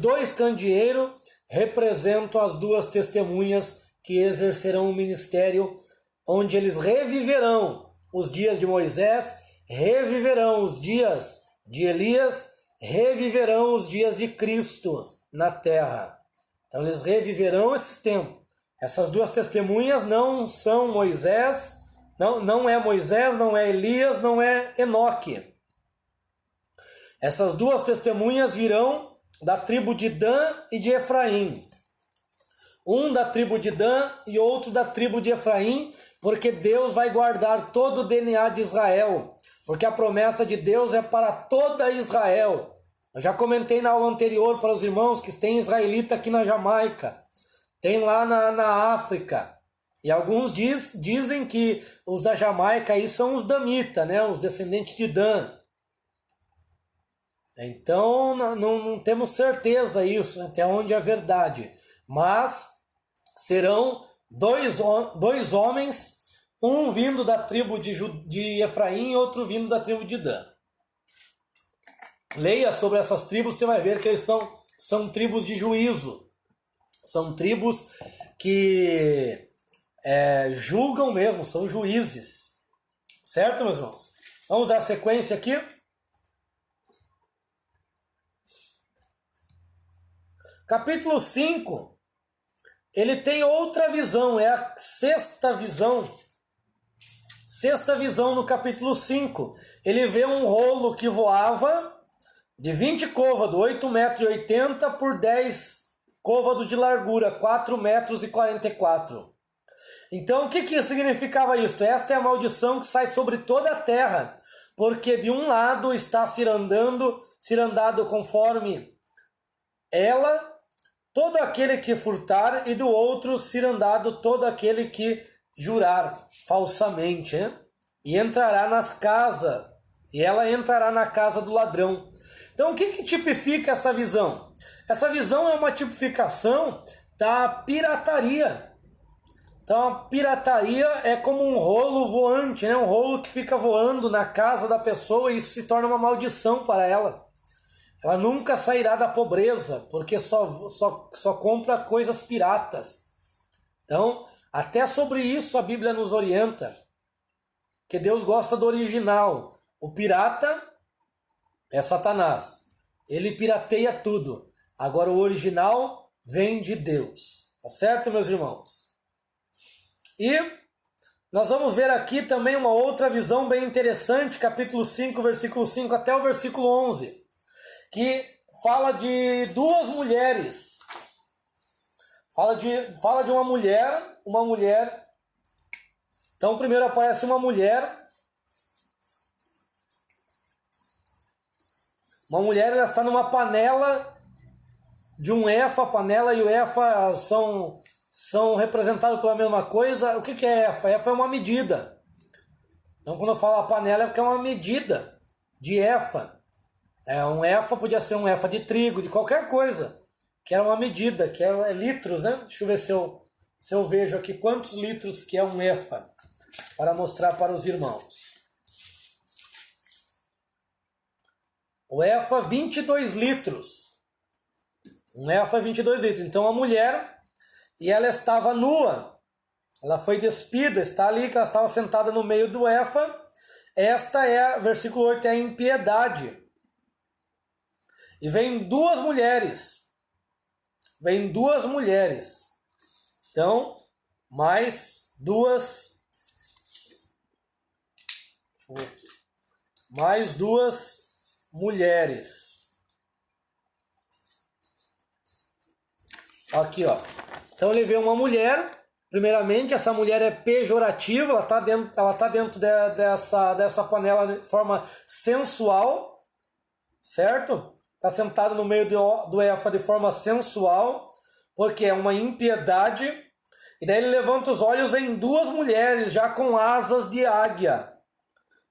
dois candeeiros representam as duas testemunhas que exercerão o ministério, onde eles reviverão os dias de Moisés, reviverão os dias de Elias, reviverão os dias de Cristo na terra. Então eles reviverão esses tempos. Essas duas testemunhas não são Moisés, não é Moisés, não é Elias, não é Enoque. Essas duas testemunhas virão da tribo de Dan e de Efraim. Um da tribo de Dan e outro da tribo de Efraim, porque Deus vai guardar todo o DNA de Israel. Porque a promessa de Deus é para toda Israel. Eu já comentei na aula anterior para os irmãos que tem israelita aqui na Jamaica. Tem lá na África. E alguns dizem que os da Jamaica aí são os danitas, né? Os descendentes de Dan. Então não temos certeza isso, até onde é verdade. Mas serão dois homens, um vindo da tribo de Efraim e outro vindo da tribo de Dan. Leia sobre essas tribos, você vai ver que eles são tribos de juízo. São tribos que julgam mesmo, são juízes. Certo, meus irmãos? Vamos dar sequência aqui. Capítulo 5, ele tem outra visão, é a sexta visão. Sexta visão no capítulo 5. Ele vê um rolo que voava de 20 côvados, 8,80 m por 10 côvados de largura, 4,44 m. Então o que significava isso? Esta é a maldição que sai sobre toda a terra, porque de um lado está cirandado conforme ela, todo aquele que furtar, e do outro cirandado todo aquele que jurar falsamente, né? E entrará nas casas, e ela entrará na casa do ladrão. Então o que tipifica essa visão? Essa visão é uma tipificação da pirataria. Então a pirataria é como um rolo voante, né? Um rolo que fica voando na casa da pessoa e isso se torna uma maldição para ela. Ela nunca sairá da pobreza, porque só compra coisas piratas. Então, até sobre isso a Bíblia nos orienta, que Deus gosta do original. O pirata é Satanás. Ele pirateia tudo. Agora o original vem de Deus. Tá certo, meus irmãos? E nós vamos ver aqui também uma outra visão bem interessante, capítulo 5, versículo 5 até o versículo 11, que fala de duas mulheres. Fala de uma mulher. Então primeiro aparece uma mulher. Uma mulher, ela está numa panela de um efa. A panela e o efa são representados pela mesma coisa. O que é efa? Efa é uma medida. Então quando eu falo a panela é porque é uma medida de efa. Um efa podia ser um efa de trigo, de qualquer coisa, que era uma medida, que é litros, né? Deixa eu ver se eu vejo aqui quantos litros que é um efa, para mostrar para os irmãos. O efa 22 litros. Um efa 22 litros. Então a mulher, e ela estava nua, ela foi despida, está ali, que ela estava sentada no meio do efa. Esta é, versículo 8, é a impiedade. E vem duas mulheres. Então, mais duas. Deixa eu ver aqui. Mais duas mulheres. Aqui, ó. Então ele vê uma mulher. Primeiramente, essa mulher é pejorativa. Ela tá dentro dessa panela de forma sensual. Certo? Está sentado no meio do efa de forma sensual, porque é uma impiedade. E daí ele levanta os olhos, vem duas mulheres já com asas de águia.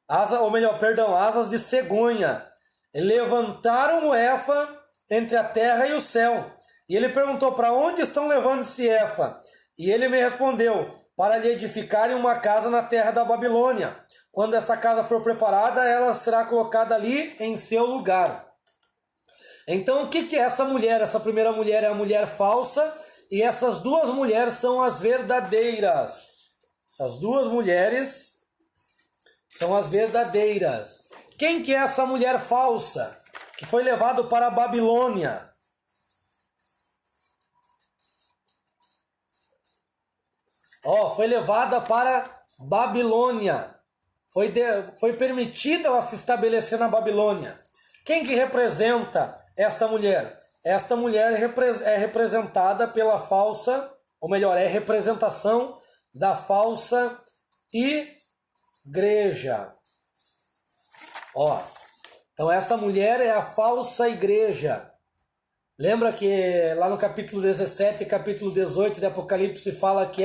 Asas de cegonha. E levantaram o efa entre a terra e o céu. E ele perguntou, para onde estão levando esse efa? E ele me respondeu, para lhe edificarem uma casa na terra da Babilônia. Quando essa casa for preparada, ela será colocada ali em seu lugar. Então, o que é essa mulher? Essa primeira mulher é a mulher falsa e essas duas mulheres são as verdadeiras. Essas duas mulheres são as verdadeiras. Quem que é essa mulher falsa que foi levado para a Babilônia? Foi levada para Babilônia. Foi permitida ela se estabelecer na Babilônia. Quem que representa esta mulher? Esta mulher é representada pela falsa, ou melhor, é representação da falsa igreja. Então essa mulher é a falsa igreja. Lembra que lá no capítulo 17 e capítulo 18 de Apocalipse fala que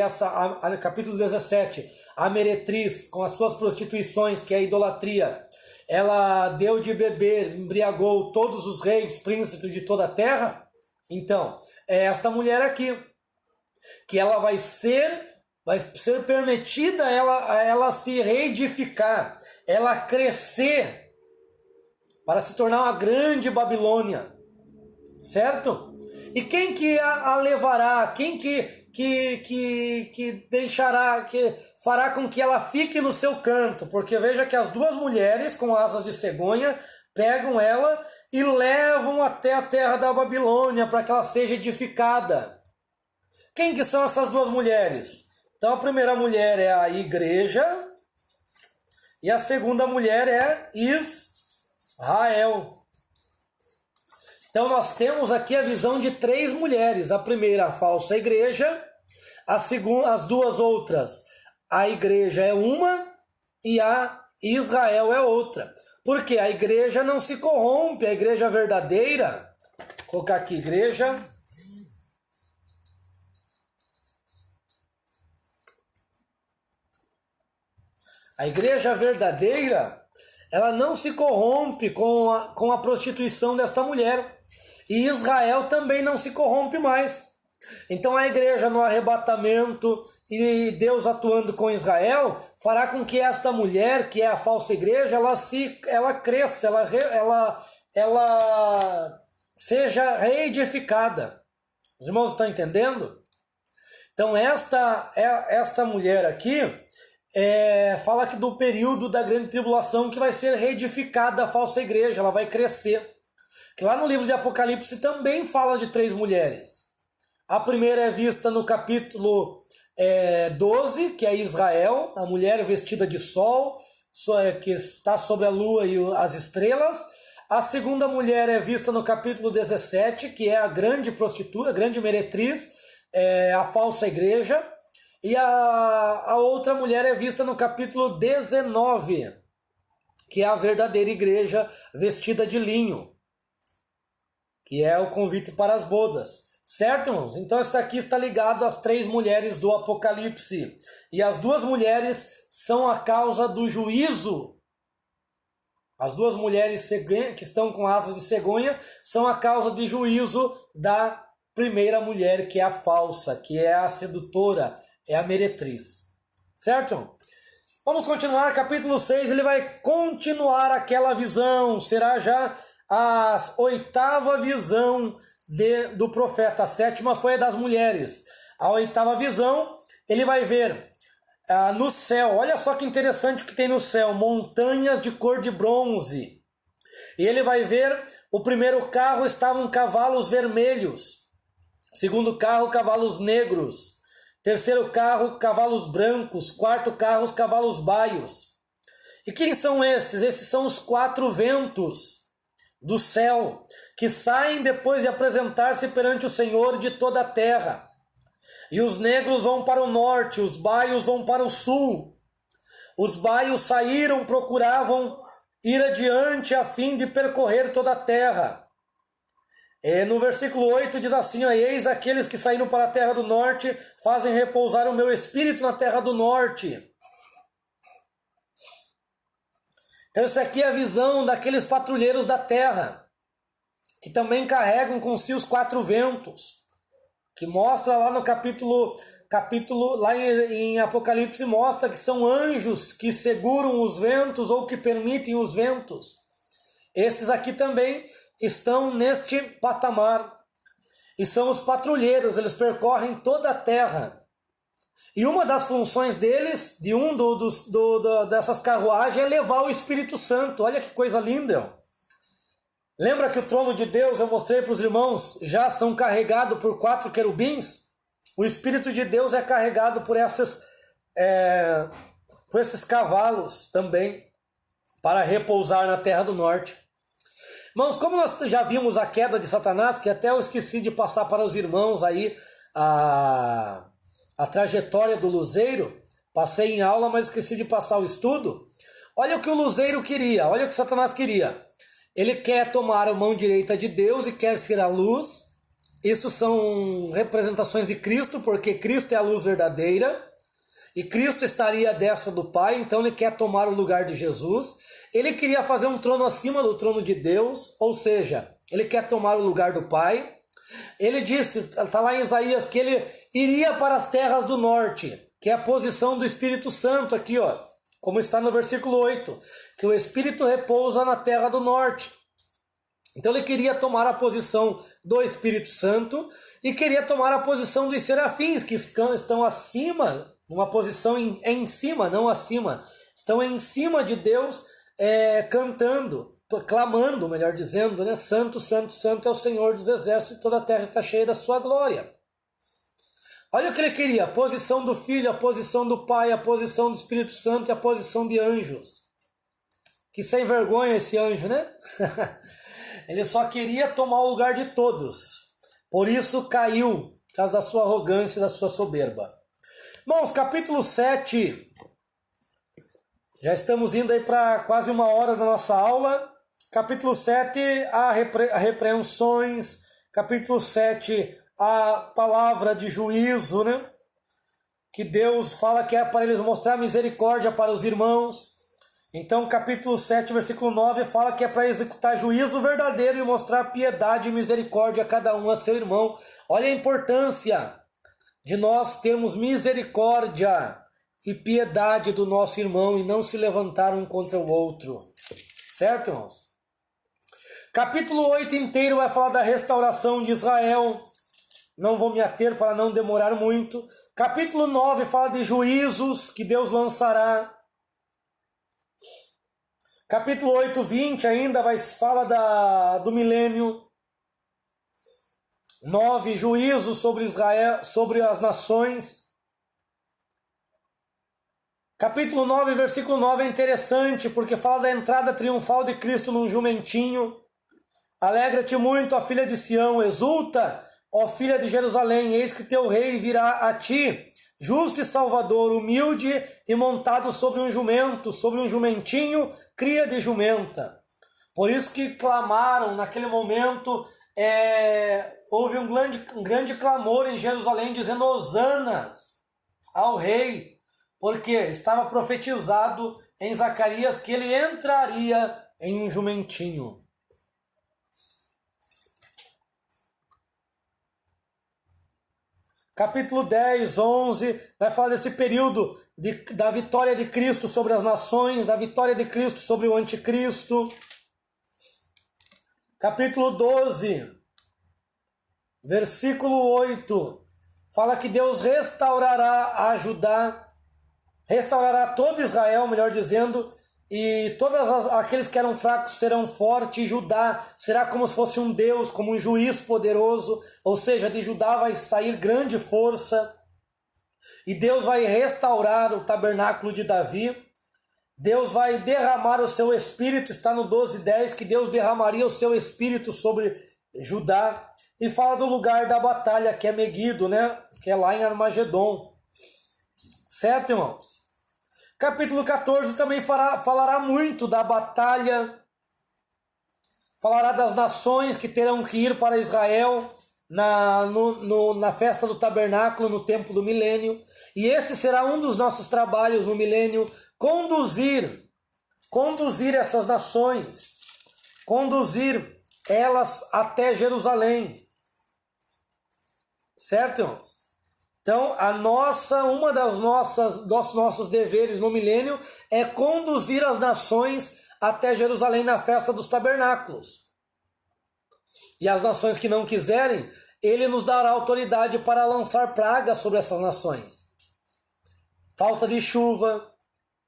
capítulo 17, a meretriz, com as suas prostituições, que é a idolatria, ela deu de beber, embriagou todos os reis, príncipes de toda a terra? Então, é esta mulher aqui, que ela vai ser permitida a ela se reedificar, ela crescer, para se tornar uma grande Babilônia, certo? E quem que a levará? Quem que deixará, que fará com que ela fique no seu canto? Porque veja que as duas mulheres com asas de cegonha pegam ela e levam até a terra da Babilônia para que ela seja edificada. Quem que são essas duas mulheres? Então a primeira mulher é a igreja e a segunda mulher é Israel. Então nós temos aqui a visão de três mulheres. A primeira, a falsa igreja. As duas outras, a igreja é uma e a Israel é outra. Porque a igreja não se corrompe, a igreja verdadeira. Vou colocar aqui, igreja. A igreja verdadeira, ela não se corrompe com a prostituição desta mulher. e Israel também não se corrompe mais. Então a igreja no arrebatamento e Deus atuando com Israel fará com que esta mulher, que é a falsa igreja, ela cresça, ela seja reedificada. Os irmãos estão entendendo? Então esta mulher aqui fala aqui do período da grande tribulação, que vai ser reedificada a falsa igreja, ela vai crescer. Que lá no livro de Apocalipse também fala de 3 mulheres. A primeira é vista no capítulo 12, que é Israel, a mulher vestida de sol, que está sobre a lua e as estrelas. A segunda mulher é vista no capítulo 17, que é a grande prostituta, a grande meretriz, a falsa igreja. E a outra mulher é vista no capítulo 19, que é a verdadeira igreja vestida de linho, que é o convite para as bodas. Certo, irmãos? Então isso aqui está ligado às 3 mulheres do Apocalipse. E as 2 mulheres são a causa do juízo. As 2 mulheres que estão com asas de cegonha são a causa de juízo da primeira mulher, que é a falsa, que é a sedutora, é a meretriz. Certo, irmão? Vamos continuar, capítulo 6, ele vai continuar aquela visão. Será já a 8ª visão do profeta. A 7ª foi a das mulheres. A 8ª visão, ele vai ver no céu, olha só que interessante o que tem no céu, montanhas de cor de bronze. E ele vai ver, o primeiro carro estavam cavalos vermelhos, segundo carro, cavalos negros, terceiro carro, cavalos brancos, quarto carro, cavalos baios. E quem são estes? Esses são os 4 ventos do céu, que saem depois de apresentar-se perante o Senhor de toda a terra. E os negros vão para o norte, os baios vão para o sul. Os baios saíram, procuravam ir adiante a fim de percorrer toda a terra. No versículo 8 diz assim: eis aqueles que saíram para a terra do norte, fazem repousar o meu espírito na terra do norte. Então isso aqui é a visão daqueles patrulheiros da terra, que também carregam com si os 4 ventos, que mostra lá no capítulo lá em Apocalipse, mostra que são anjos que seguram os ventos ou que permitem os ventos. Esses aqui também estão neste patamar, e são os patrulheiros, eles percorrem toda a terra. E uma das funções deles, dessas carruagens, é levar o Espírito Santo. Olha que coisa linda. Lembra que o trono de Deus, eu mostrei para os irmãos, já são carregados por 4 querubins? O Espírito de Deus é carregado por esses cavalos também, para repousar na terra do norte. Irmãos, como nós já vimos a queda de Satanás, que até eu esqueci de passar para os irmãos aí a trajetória do luzeiro, passei em aula, mas esqueci de passar o estudo. Olha o que o luzeiro queria, olha o que Satanás queria. Ele quer tomar a mão direita de Deus e quer ser a luz. Isso são representações de Cristo, porque Cristo é a luz verdadeira. E Cristo estaria à destra do Pai, então ele quer tomar o lugar de Jesus. Ele queria fazer um trono acima do trono de Deus, ou seja, ele quer tomar o lugar do Pai. Ele disse, está lá em Isaías, que ele iria para as terras do norte, que é a posição do Espírito Santo aqui, ó, como está no versículo 8, que o Espírito repousa na terra do norte. Então ele queria tomar a posição do Espírito Santo e queria tomar a posição dos serafins, que estão acima, numa posição em cima, não acima, estão em cima de Deus, cantando, clamando, melhor dizendo, né? Santo, Santo, Santo é o Senhor dos exércitos, e toda a terra está cheia da sua glória. Olha o que ele queria, a posição do Filho, a posição do Pai, a posição do Espírito Santo e a posição de anjos. Que sem vergonha esse anjo, né? Ele só queria tomar o lugar de todos. Por isso caiu, por causa da sua arrogância e da sua soberba. Irmãos, capítulo 7. Já estamos indo aí para quase 1 hora da nossa aula. Capítulo 7, há repreensões. Capítulo 7, a palavra de juízo, né? Que Deus fala que é para eles mostrar misericórdia para os irmãos. Então, capítulo 7, versículo 9, fala que é para executar juízo verdadeiro e mostrar piedade e misericórdia a cada um a seu irmão. Olha a importância de nós termos misericórdia e piedade do nosso irmão e não se levantar um contra o outro. Certo, irmãos? Capítulo 8 inteiro vai falar da restauração de Israel. Não vou me ater para não demorar muito. Capítulo 9 fala de juízos que Deus lançará. Capítulo 8, 20 ainda fala do milênio. 9, juízos sobre Israel, sobre as nações. Capítulo 9, versículo 9 é interessante, porque fala da entrada triunfal de Cristo num jumentinho. Alegra-te muito, ó filha de Sião, exulta, ó filha de Jerusalém, eis que teu rei virá a ti, justo e salvador, humilde e montado sobre um jumento, sobre um jumentinho, cria de jumenta. Por isso que clamaram naquele momento, houve um grande clamor em Jerusalém, dizendo hosanas ao rei, porque estava profetizado em Zacarias que ele entraria em um jumentinho. Capítulo 10, 11, vai falar desse período da vitória de Cristo sobre as nações, da vitória de Cristo sobre o anticristo. Capítulo 12, versículo 8, fala que Deus restaurará a Judá, restaurará todo Israel, melhor dizendo, e todos aqueles que eram fracos serão fortes, e Judá será como se fosse um Deus, como um juiz poderoso, ou seja, de Judá vai sair grande força, e Deus vai restaurar o tabernáculo de Davi, Deus vai derramar o seu espírito, está no 12:10, que Deus derramaria o seu espírito sobre Judá, e fala do lugar da batalha, que é Meguido, né? Que é lá em Armagedon. Certo, irmãos? Capítulo 14 também falará muito da batalha, falará das nações que terão que ir para Israel na festa do tabernáculo, no tempo do milênio. E esse será um dos nossos trabalhos no milênio, conduzir essas nações, conduzir elas até Jerusalém. Certo, irmãos? Então, dos nossos deveres no milênio é conduzir as nações até Jerusalém na festa dos tabernáculos. E as nações que não quiserem, ele nos dará autoridade para lançar pragas sobre essas nações. Falta de chuva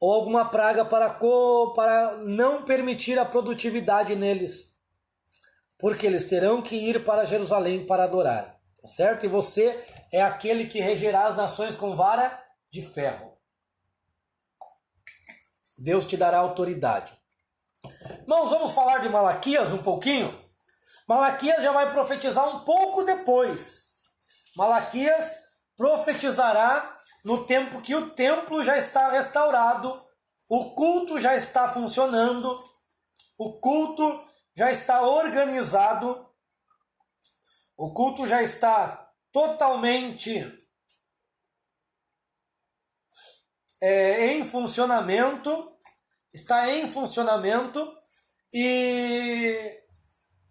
ou alguma praga para não permitir a produtividade neles. Porque eles terão que ir para Jerusalém para adorar. Certo? E você é aquele que regerá as nações com vara de ferro. Deus te dará autoridade. Irmãos, vamos falar de Malaquias um pouquinho? Malaquias já vai profetizar um pouco depois. Malaquias profetizará no tempo que o templo já está restaurado, o culto já está funcionando, o culto já está organizado, o culto já está totalmente em funcionamento, e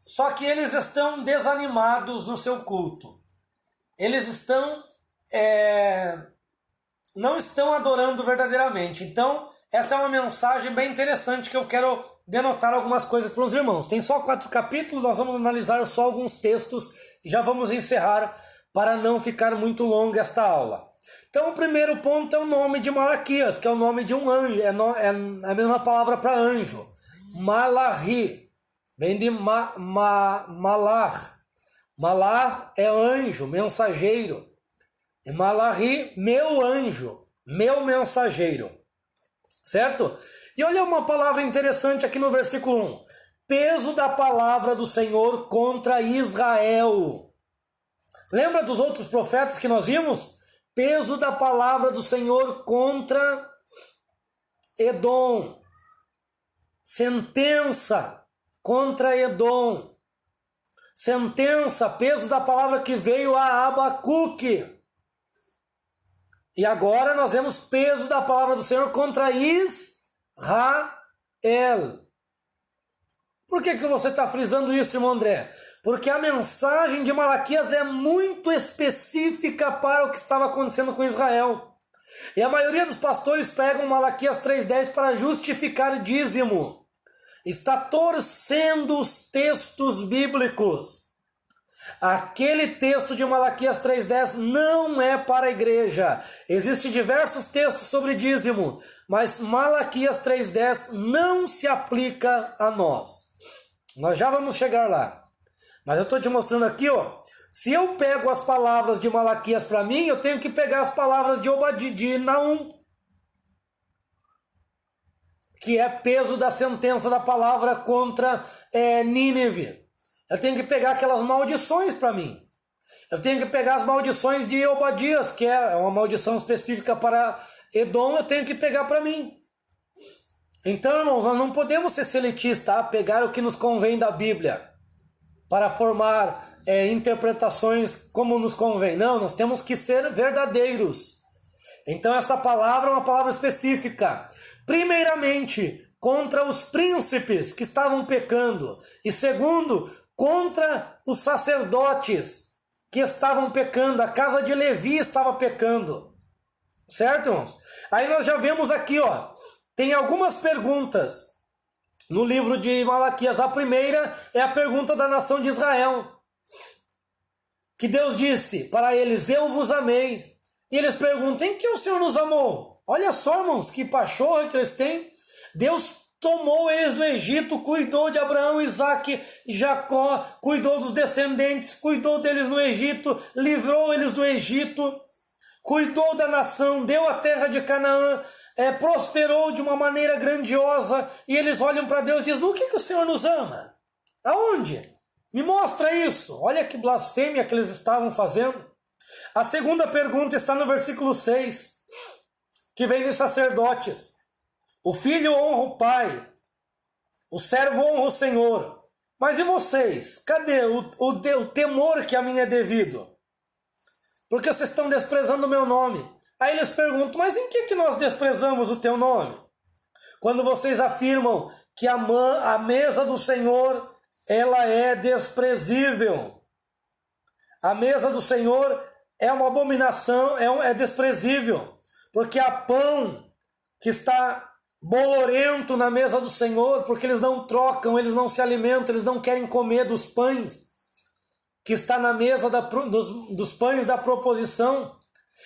só que eles estão desanimados no seu culto. Eles não estão adorando verdadeiramente. Então, essa é uma mensagem bem interessante que eu quero denotar algumas coisas para os irmãos. Tem só 4 capítulos, nós vamos analisar só alguns textos e já vamos encerrar para não ficar muito longa esta aula. Então, o primeiro ponto é o nome de Malaquias, que é o nome de um anjo, é a mesma palavra para anjo. Malachi, vem de malar. Malar é anjo, mensageiro. E Malachi, meu anjo, meu mensageiro. Certo? E olha uma palavra interessante aqui no versículo 1. Peso da palavra do Senhor contra Israel. Lembra dos outros profetas que nós vimos? Peso da palavra do Senhor contra Edom. Sentença contra Edom. Sentença, peso da palavra que veio a Abacuque. E agora nós vemos peso da palavra do Senhor contra Israel. El. Por que você está frisando isso, irmão André? Porque a mensagem de Malaquias é muito específica para o que estava acontecendo com Israel. E a maioria dos pastores pegam Malaquias 3,10 para justificar dízimo. Está torcendo os textos bíblicos. Aquele texto de Malaquias 3,10 não é para a igreja. Existem diversos textos sobre dízimo, mas Malaquias 3,10 não se aplica a nós. Nós já vamos chegar lá. Mas eu estou te mostrando aqui, ó. Se eu pego as palavras de Malaquias para mim, eu tenho que pegar as palavras de Naum, que é peso da sentença da palavra contra Nínive. Eu tenho que pegar aquelas maldições para mim. Eu tenho que pegar as maldições de Obadias, que é uma maldição específica para Edom, eu tenho que pegar para mim. Então, irmãos, nós não podemos ser seletistas, pegar o que nos convém da Bíblia para formar interpretações como nos convém. Não, nós temos que ser verdadeiros. Então, essa palavra é uma palavra específica. Primeiramente, contra os príncipes que estavam pecando. E segundo, contra os sacerdotes que estavam pecando. A casa de Levi estava pecando. Certo, irmãos? Aí nós já vemos aqui, ó. Tem algumas perguntas no livro de Malaquias. A primeira é a pergunta da nação de Israel. Que Deus disse para eles, eu vos amei. E eles perguntam, em que o Senhor nos amou? Olha só, irmãos, que pachorra que eles têm. Deus tomou eles do Egito, cuidou de Abraão, Isaque, Jacó, cuidou dos descendentes, cuidou deles no Egito, livrou eles do Egito, cuidou da nação, deu a terra de Canaã, prosperou de uma maneira grandiosa, e eles olham para Deus e dizem, no que o Senhor nos ama? Aonde? Me mostra isso. Olha que blasfêmia que eles estavam fazendo. A segunda pergunta está no versículo 6, que vem dos sacerdotes. O filho honra o pai, o servo honra o Senhor. Mas e vocês? Cadê o temor que a mim é devido? Porque vocês estão desprezando o meu nome. Aí eles perguntam, mas em que nós desprezamos o teu nome? Quando vocês afirmam que a mesa do Senhor, ela é desprezível. A mesa do Senhor é uma abominação, é desprezível. Porque há pão que está bolorento na mesa do Senhor, porque eles não trocam, eles não se alimentam, eles não querem comer dos pães que está na mesa dos pães da proposição.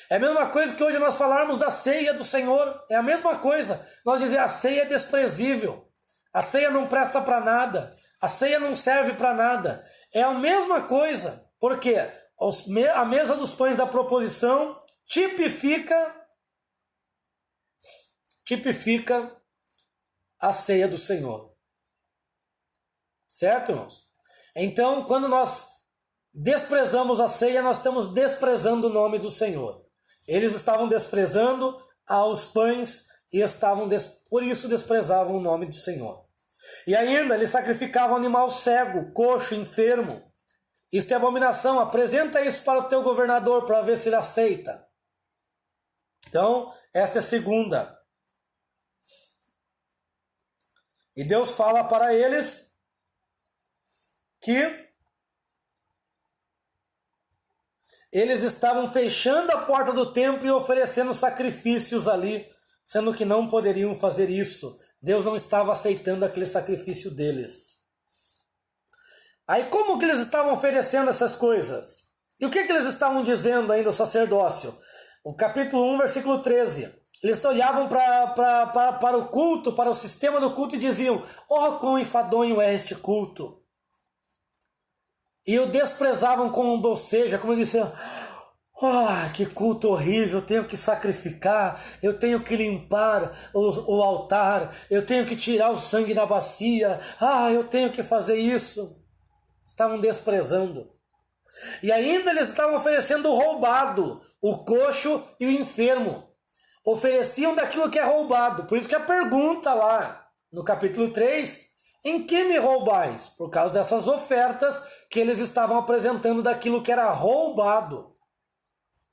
É a mesma coisa que hoje nós falarmos da ceia do Senhor, é a mesma coisa. Nós dizemos, a ceia é desprezível, a ceia não presta para nada, a ceia não serve para nada. É a mesma coisa, porque a mesa dos pães da proposição tipifica a ceia do Senhor. Certo, irmãos? Então, quando nós desprezamos a ceia, nós estamos desprezando o nome do Senhor. Eles estavam desprezando aos pães e por isso desprezavam o nome do Senhor. E ainda, eles sacrificavam animal cego, coxo, enfermo. Isto é abominação, apresenta isso para o teu governador para ver se ele aceita. Então, esta é a segunda. E Deus fala para eles que eles estavam fechando a porta do templo e oferecendo sacrifícios ali, sendo que não poderiam fazer isso. Deus não estava aceitando aquele sacrifício deles. Aí como que eles estavam oferecendo essas coisas? E o que eles estavam dizendo ainda, o sacerdócio? O capítulo 1, versículo 13. Eles olhavam para o culto, para o sistema do culto e diziam, ó, quão enfadonho é este culto. E o desprezavam com um bocejo, como diziam, que culto horrível, eu tenho que sacrificar, eu tenho que limpar o altar, eu tenho que tirar o sangue da bacia, eu tenho que fazer isso. Estavam desprezando. E ainda eles estavam oferecendo o roubado, o coxo e o enfermo. Ofereciam daquilo que é roubado. Por isso que a pergunta lá no capítulo 3, em que me roubais? Por causa dessas ofertas que eles estavam apresentando daquilo que era roubado.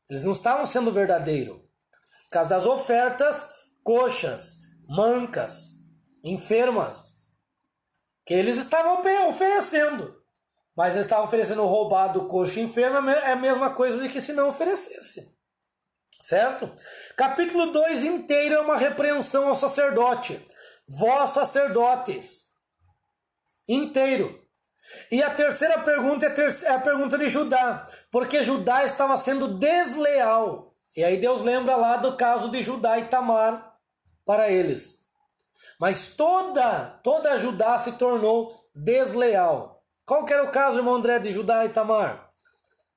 Eles não estavam sendo verdadeiros. Por causa das ofertas coxas, mancas, enfermas, que eles estavam oferecendo. Mas eles estavam oferecendo roubado, coxo e enfermo, é a mesma coisa de que se não oferecesse. Certo? Capítulo 2 inteiro é uma repreensão ao sacerdote. Vós, sacerdotes. Inteiro. E a terceira pergunta é a pergunta de Judá. Porque Judá estava sendo desleal. E aí Deus lembra lá do caso de Judá e Tamar para eles. Mas toda Judá se tornou desleal. Qual que era o caso, irmão André, de Judá e Tamar?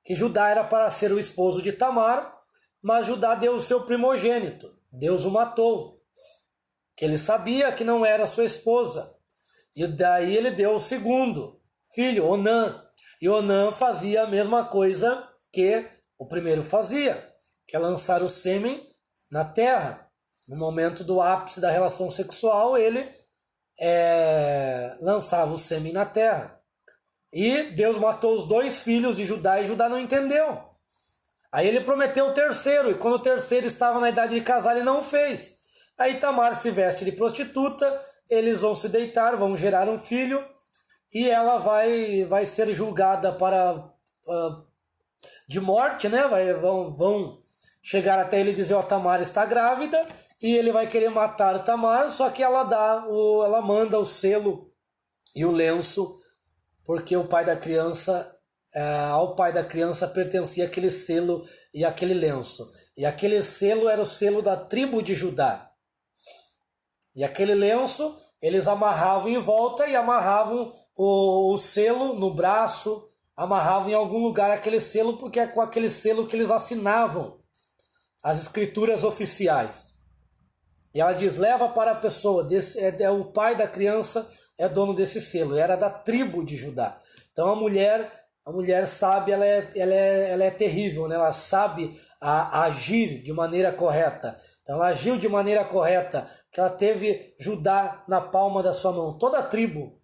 Que Judá era para ser o esposo de Tamar, mas Judá deu o seu primogênito. Deus o matou. Que ele sabia que não era sua esposa. E daí ele deu o segundo filho, Onã. E Onã fazia a mesma coisa que o primeiro fazia, que é lançar o sêmen na terra. No momento do ápice da relação sexual, ele lançava o sêmen na terra. E Deus matou os 2 filhos de Judá e Judá não entendeu. Aí ele prometeu o terceiro, e quando o terceiro estava na idade de casar, ele não fez. Aí Tamar se veste de prostituta, eles vão se deitar, vão gerar um filho, e ela vai ser julgada de morte, né? Vão chegar até ele e dizer, Tamar está grávida, e ele vai querer matar Tamar, só que ela manda o selo e o lenço, porque o pai da criança, ao pai da criança pertencia aquele selo e aquele lenço. E aquele selo era o selo da tribo de Judá. E aquele lenço, eles amarravam em volta e amarravam o selo no braço, amarravam em algum lugar aquele selo, porque é com aquele selo que eles assinavam as escrituras oficiais. E ela diz, leva para a pessoa, o pai da criança é dono desse selo, era da tribo de Judá. Então a mulher sabe, ela é terrível, né? Ela sabe agir de maneira correta. Então ela agiu de maneira correta, que ela teve Judá na palma da sua mão, toda a tribo.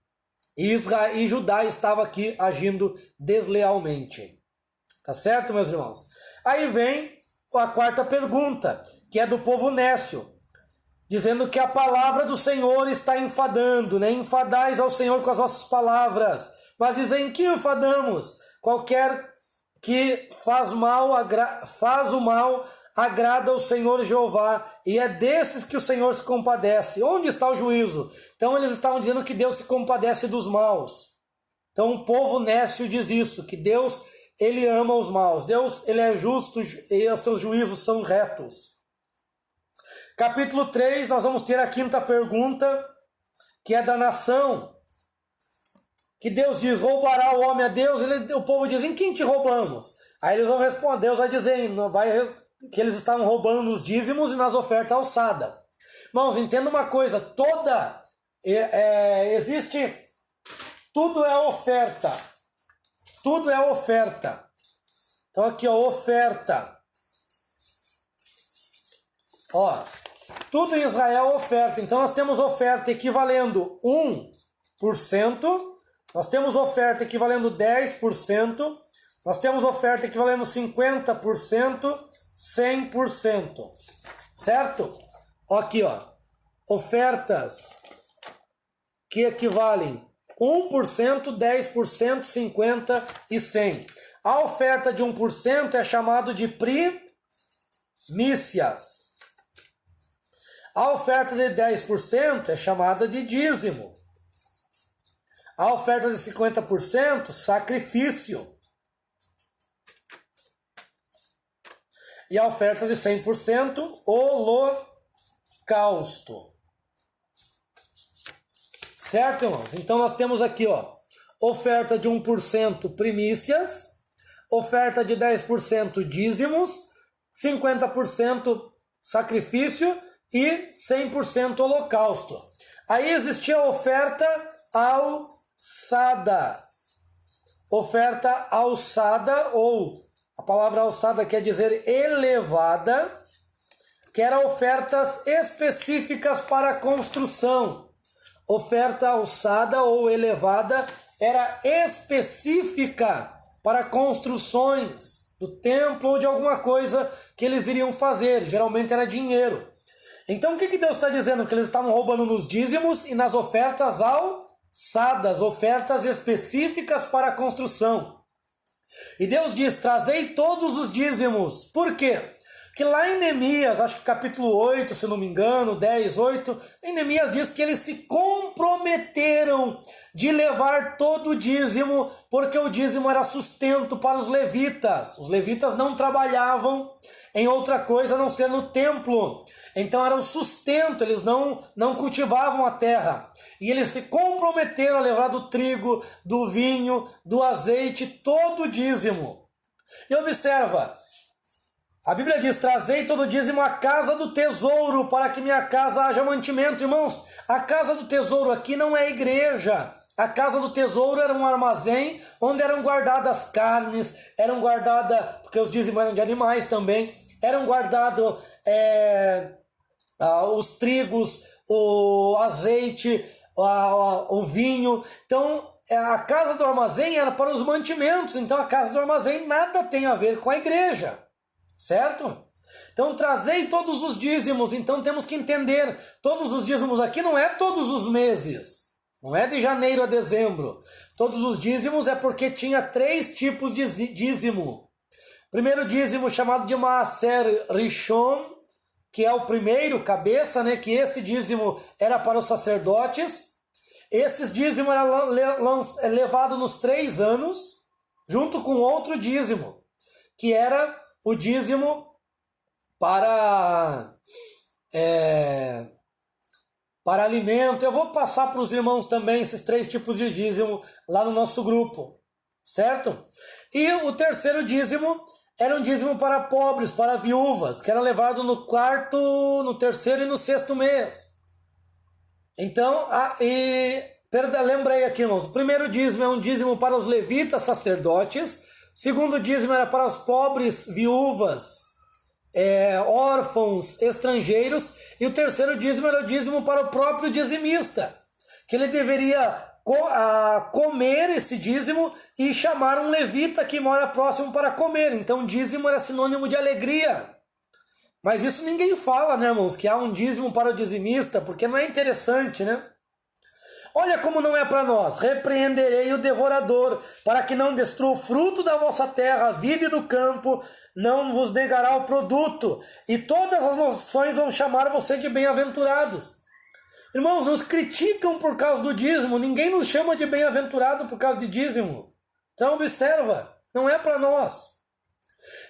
E Judá estava aqui agindo deslealmente. Tá certo, meus irmãos? Aí vem a quarta pergunta, que é do povo nécio, dizendo que a palavra do Senhor está enfadando, né? Enfadais ao Senhor com as vossas palavras. Mas dizem, em que enfadamos? Qualquer que faz o mal agrada ao Senhor Jeová, e é desses que o Senhor se compadece. Onde está o juízo? Então eles estavam dizendo que Deus se compadece dos maus. Então o povo nécio diz isso, que Deus, ele ama os maus. Deus, ele é justo e os seus juízos são retos. Capítulo 3, nós vamos ter a quinta pergunta, que é da nação. Que Deus diz, roubará o homem a Deus? O povo diz, em quem te roubamos? Aí eles vão responder, Deus vai dizer que eles estavam roubando nos dízimos e nas ofertas alçadas. Irmãos, entenda uma coisa, existe, tudo é oferta. Tudo é oferta. Então aqui, ó, oferta. Ó, tudo em Israel é oferta. Então nós temos oferta equivalendo 1%, nós temos oferta equivalendo 10%, nós temos oferta equivalendo 50%, 100%. Certo? Aqui, ó, ofertas que equivalem 1%, 10%, 50% e 100%. A oferta de 1% é chamado de primícias. A oferta de 10% é chamada de dízimo. A oferta de 50%, sacrifício. E a oferta de 100%, holocausto. Certo, irmãos? Então nós temos aqui, ó, oferta de 1% primícias, oferta de 10% dízimos, 50% sacrifício e 100% holocausto. Aí existia a oferta alçada. Oferta alçada, ou a palavra alçada quer dizer elevada, que eram ofertas específicas para construção. Oferta alçada ou elevada era específica para construções do templo ou de alguma coisa que eles iriam fazer. Geralmente era dinheiro. Então o que Deus está dizendo? Que eles estavam roubando nos dízimos e nas ofertas alçadas, ofertas específicas para a construção. E Deus diz, trazei todos os dízimos. Por quê? Porque lá em Neemias, acho que capítulo 8, se não me engano, 10, 8, em Neemias diz que eles se comprometeram de levar todo o dízimo, porque o dízimo era sustento para os levitas. Os levitas não trabalhavam em outra coisa a não ser no templo. Então era o sustento, eles não cultivavam a terra. E eles se comprometeram a levar do trigo, do vinho, do azeite, todo o dízimo. E observa, a Bíblia diz, trazei todo o dízimo à casa do tesouro, para que minha casa haja mantimento. Irmãos, a casa do tesouro aqui não é igreja. A casa do tesouro era um armazém onde eram guardadas carnes, eram guardadas, porque os dízimos eram de animais também, eram guardados os trigos, o azeite, o vinho. Então, a casa do armazém era para os mantimentos. Então, a casa do armazém nada tem a ver com a igreja. Certo? Então trazei todos os dízimos. Então temos que entender, todos os dízimos aqui não é todos os meses, não é de janeiro a dezembro. Todos os dízimos é porque tinha 3 tipos de dízimo. Primeiro dízimo chamado de Maaser Rishon, que é o primeiro, cabeça, né? Que esse dízimo era para os sacerdotes. Esse dízimo era levado nos 3 anos, junto com outro dízimo, que era o dízimo para alimento. Eu vou passar para os irmãos também esses 3 tipos de dízimo lá no nosso grupo, certo? E o terceiro dízimo era um dízimo para pobres, para viúvas, que era levado no 4º, no 3º e no 6º mês. Então, lembrei aqui, irmãos, o primeiro dízimo é um dízimo para os levitas sacerdotes. Segundo dízimo era para os pobres, viúvas, órfãos, estrangeiros. E o terceiro dízimo era o dízimo para o próprio dizimista, que ele deveria comer esse dízimo e chamar um levita que mora próximo para comer. Então dízimo era sinônimo de alegria. Mas isso ninguém fala, né, irmãos? Que há um dízimo para o dizimista, porque não é interessante, né? Olha como não é para nós. Repreenderei o devorador, para que não destrua o fruto da vossa terra, a vide do campo, não vos negará o produto, e todas as nações vão chamar você de bem-aventurados. Irmãos, nos criticam por causa do dízimo, ninguém nos chama de bem-aventurado por causa de dízimo. Então observa, não é para nós.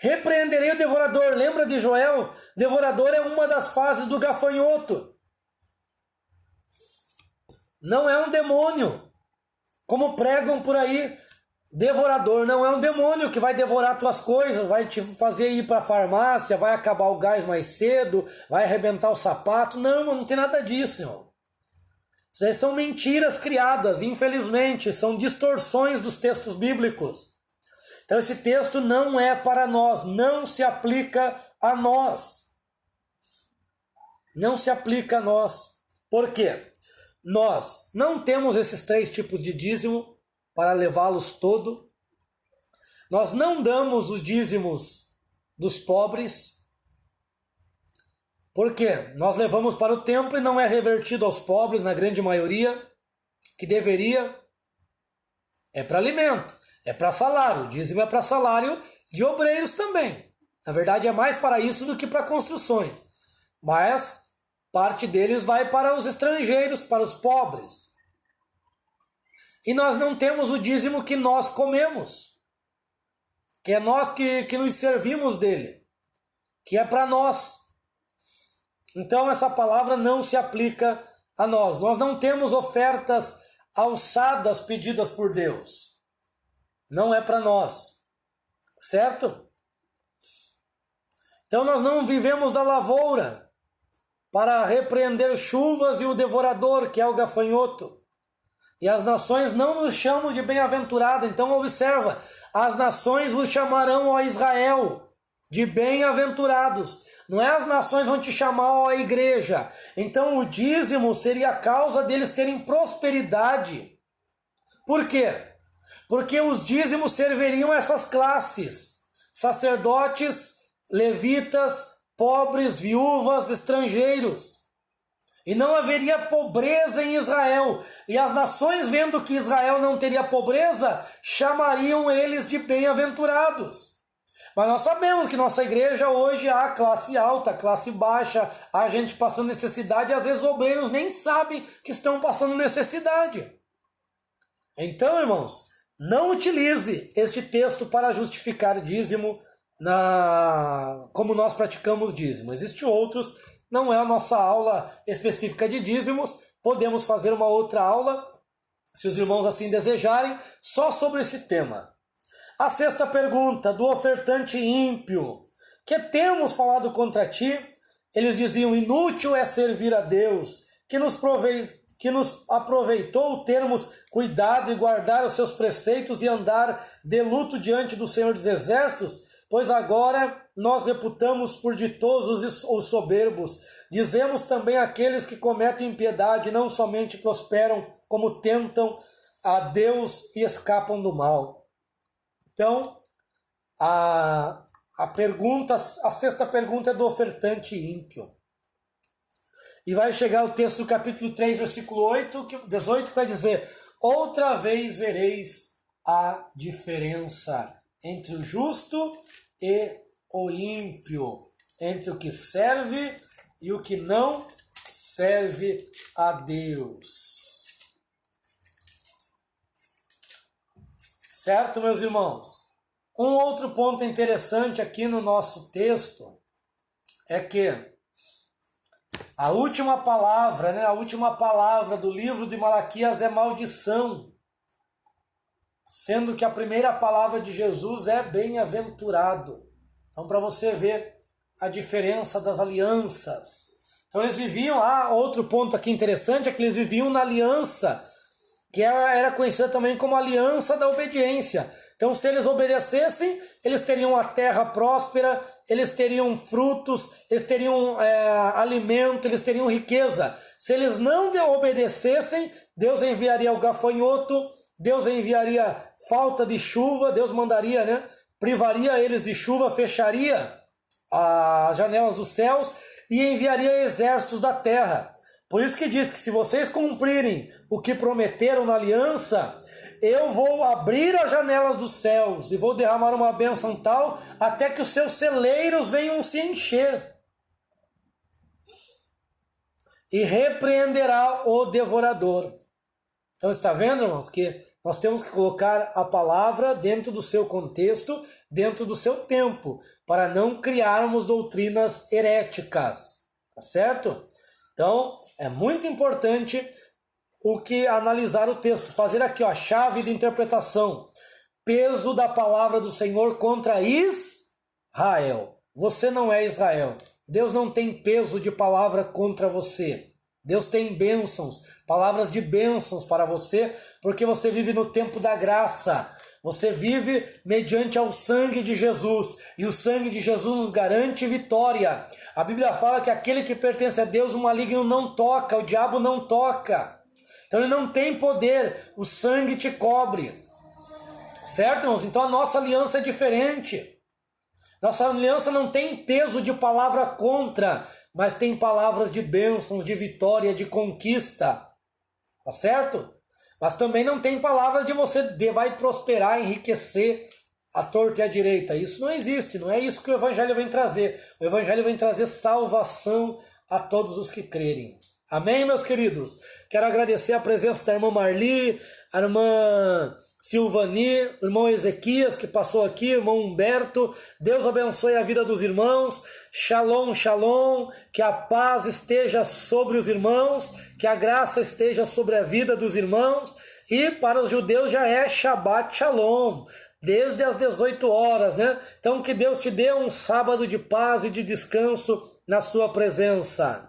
Repreenderei o devorador, lembra de Joel? Devorador é uma das fases do gafanhoto. Não é um demônio, como pregam por aí. Devorador não é um demônio que vai devorar tuas coisas, vai te fazer ir para a farmácia, vai acabar o gás mais cedo, vai arrebentar o sapato. Não tem nada disso, irmão. Isso aí são mentiras criadas, infelizmente, são distorções dos textos bíblicos. Então esse texto não é para nós, não se aplica a nós. Não se aplica a nós. Por quê? Nós não temos esses 3 tipos de dízimo para levá-los todo. Nós não damos os dízimos dos pobres. Por quê? Nós levamos para o templo e não é revertido aos pobres, na grande maioria, que deveria. É para alimento, é para salário. O dízimo é para salário de obreiros também. Na verdade é mais para isso do que para construções. Mas parte deles vai para os estrangeiros, para os pobres. E nós não temos o dízimo que nós comemos, que é nós que nos servimos dele, que é para nós. Então essa palavra não se aplica a nós. Nós não temos ofertas alçadas pedidas por Deus. Não é para nós. Certo? Então nós não vivemos da lavoura para repreender chuvas e o devorador, que é o gafanhoto. E as nações não nos chamam de bem-aventurado. Então observa, as nações vos chamarão, ó Israel, de bem-aventurados. Não é as nações vão te chamar, ó igreja. Então o dízimo seria a causa deles terem prosperidade. Por quê? Porque os dízimos serviriam a essas classes: sacerdotes, levitas, pobres, viúvas, estrangeiros. E não haveria pobreza em Israel. E as nações, vendo que Israel não teria pobreza, chamariam eles de bem-aventurados. Mas nós sabemos que nossa igreja hoje há classe alta, classe baixa, há gente passando necessidade, e às vezes obreiros nem sabem que estão passando necessidade. Então, irmãos, não utilize este texto para justificar dízimo como nós praticamos dízimo. Existem outros, não é a nossa aula específica de dízimos, podemos fazer uma outra aula, se os irmãos assim desejarem, só sobre esse tema. A sexta pergunta, do ofertante ímpio. Que temos falado contra ti? Eles diziam, inútil é servir a Deus, que nos aproveitou termos cuidado e guardar os seus preceitos e andar de luto diante do Senhor dos Exércitos, pois agora nós reputamos por ditosos os soberbos. Dizemos também àqueles que cometem impiedade, não somente prosperam, como tentam a Deus e escapam do mal. Então, a sexta pergunta é do ofertante ímpio. E vai chegar o texto do capítulo 3, versículo 18, que vai dizer, outra vez vereis a diferença entre o justo e o ímpio, entre o que serve e o que não serve a Deus. Certo, meus irmãos? Um outro ponto interessante aqui no nosso texto é que a última palavra do livro de Malaquias é maldição, sendo que a primeira palavra de Jesus é bem-aventurado. Então, para você ver a diferença das alianças. Então, eles viviam, outro ponto aqui interessante é que eles viviam na aliança, que era conhecida também como aliança da obediência. Então, se eles obedecessem, eles teriam a terra próspera, eles teriam frutos, eles teriam alimento, eles teriam riqueza. Se eles não obedecessem, Deus enviaria o gafanhoto, Deus enviaria falta de chuva, Deus mandaria, privaria eles de chuva, fecharia as janelas dos céus e enviaria exércitos da terra. Por isso que diz que se vocês cumprirem o que prometeram na aliança, eu vou abrir as janelas dos céus e vou derramar uma bênção tal até que os seus celeiros venham se encher. E repreenderá o devorador. Então está vendo, irmãos, que nós temos que colocar a palavra dentro do seu contexto, dentro do seu tempo, para não criarmos doutrinas heréticas. Tá certo? Então, é muito importante analisar o texto, fazer aqui a chave de interpretação. Peso da palavra do Senhor contra Israel. Você não é Israel. Deus não tem peso de palavra contra você. Deus tem bênçãos, palavras de bênçãos para você, porque você vive no tempo da graça. Você vive mediante ao sangue de Jesus, e o sangue de Jesus nos garante vitória. A Bíblia fala que aquele que pertence a Deus, o maligno não toca, o diabo não toca. Então ele não tem poder, o sangue te cobre. Certo, irmãos? Então a nossa aliança é diferente. Nossa aliança não tem peso de palavra contra, mas tem palavras de bênçãos, de vitória, de conquista. Tá certo? Mas também não tem palavras de você vai prosperar, enriquecer a torta e a direita. Isso não existe, não é isso que o Evangelho vem trazer. O Evangelho vem trazer salvação a todos os que crerem. Amém, meus queridos? Quero agradecer a presença da irmã Marli, a irmã Silvani, o irmão Ezequias que passou aqui, o irmão Humberto. Deus abençoe a vida dos irmãos. Shalom, shalom. Que a paz esteja sobre os irmãos, que a graça esteja sobre a vida dos irmãos. E para os judeus já é Shabbat Shalom, desde as 18 horas, Então que Deus te dê um sábado de paz e de descanso na sua presença.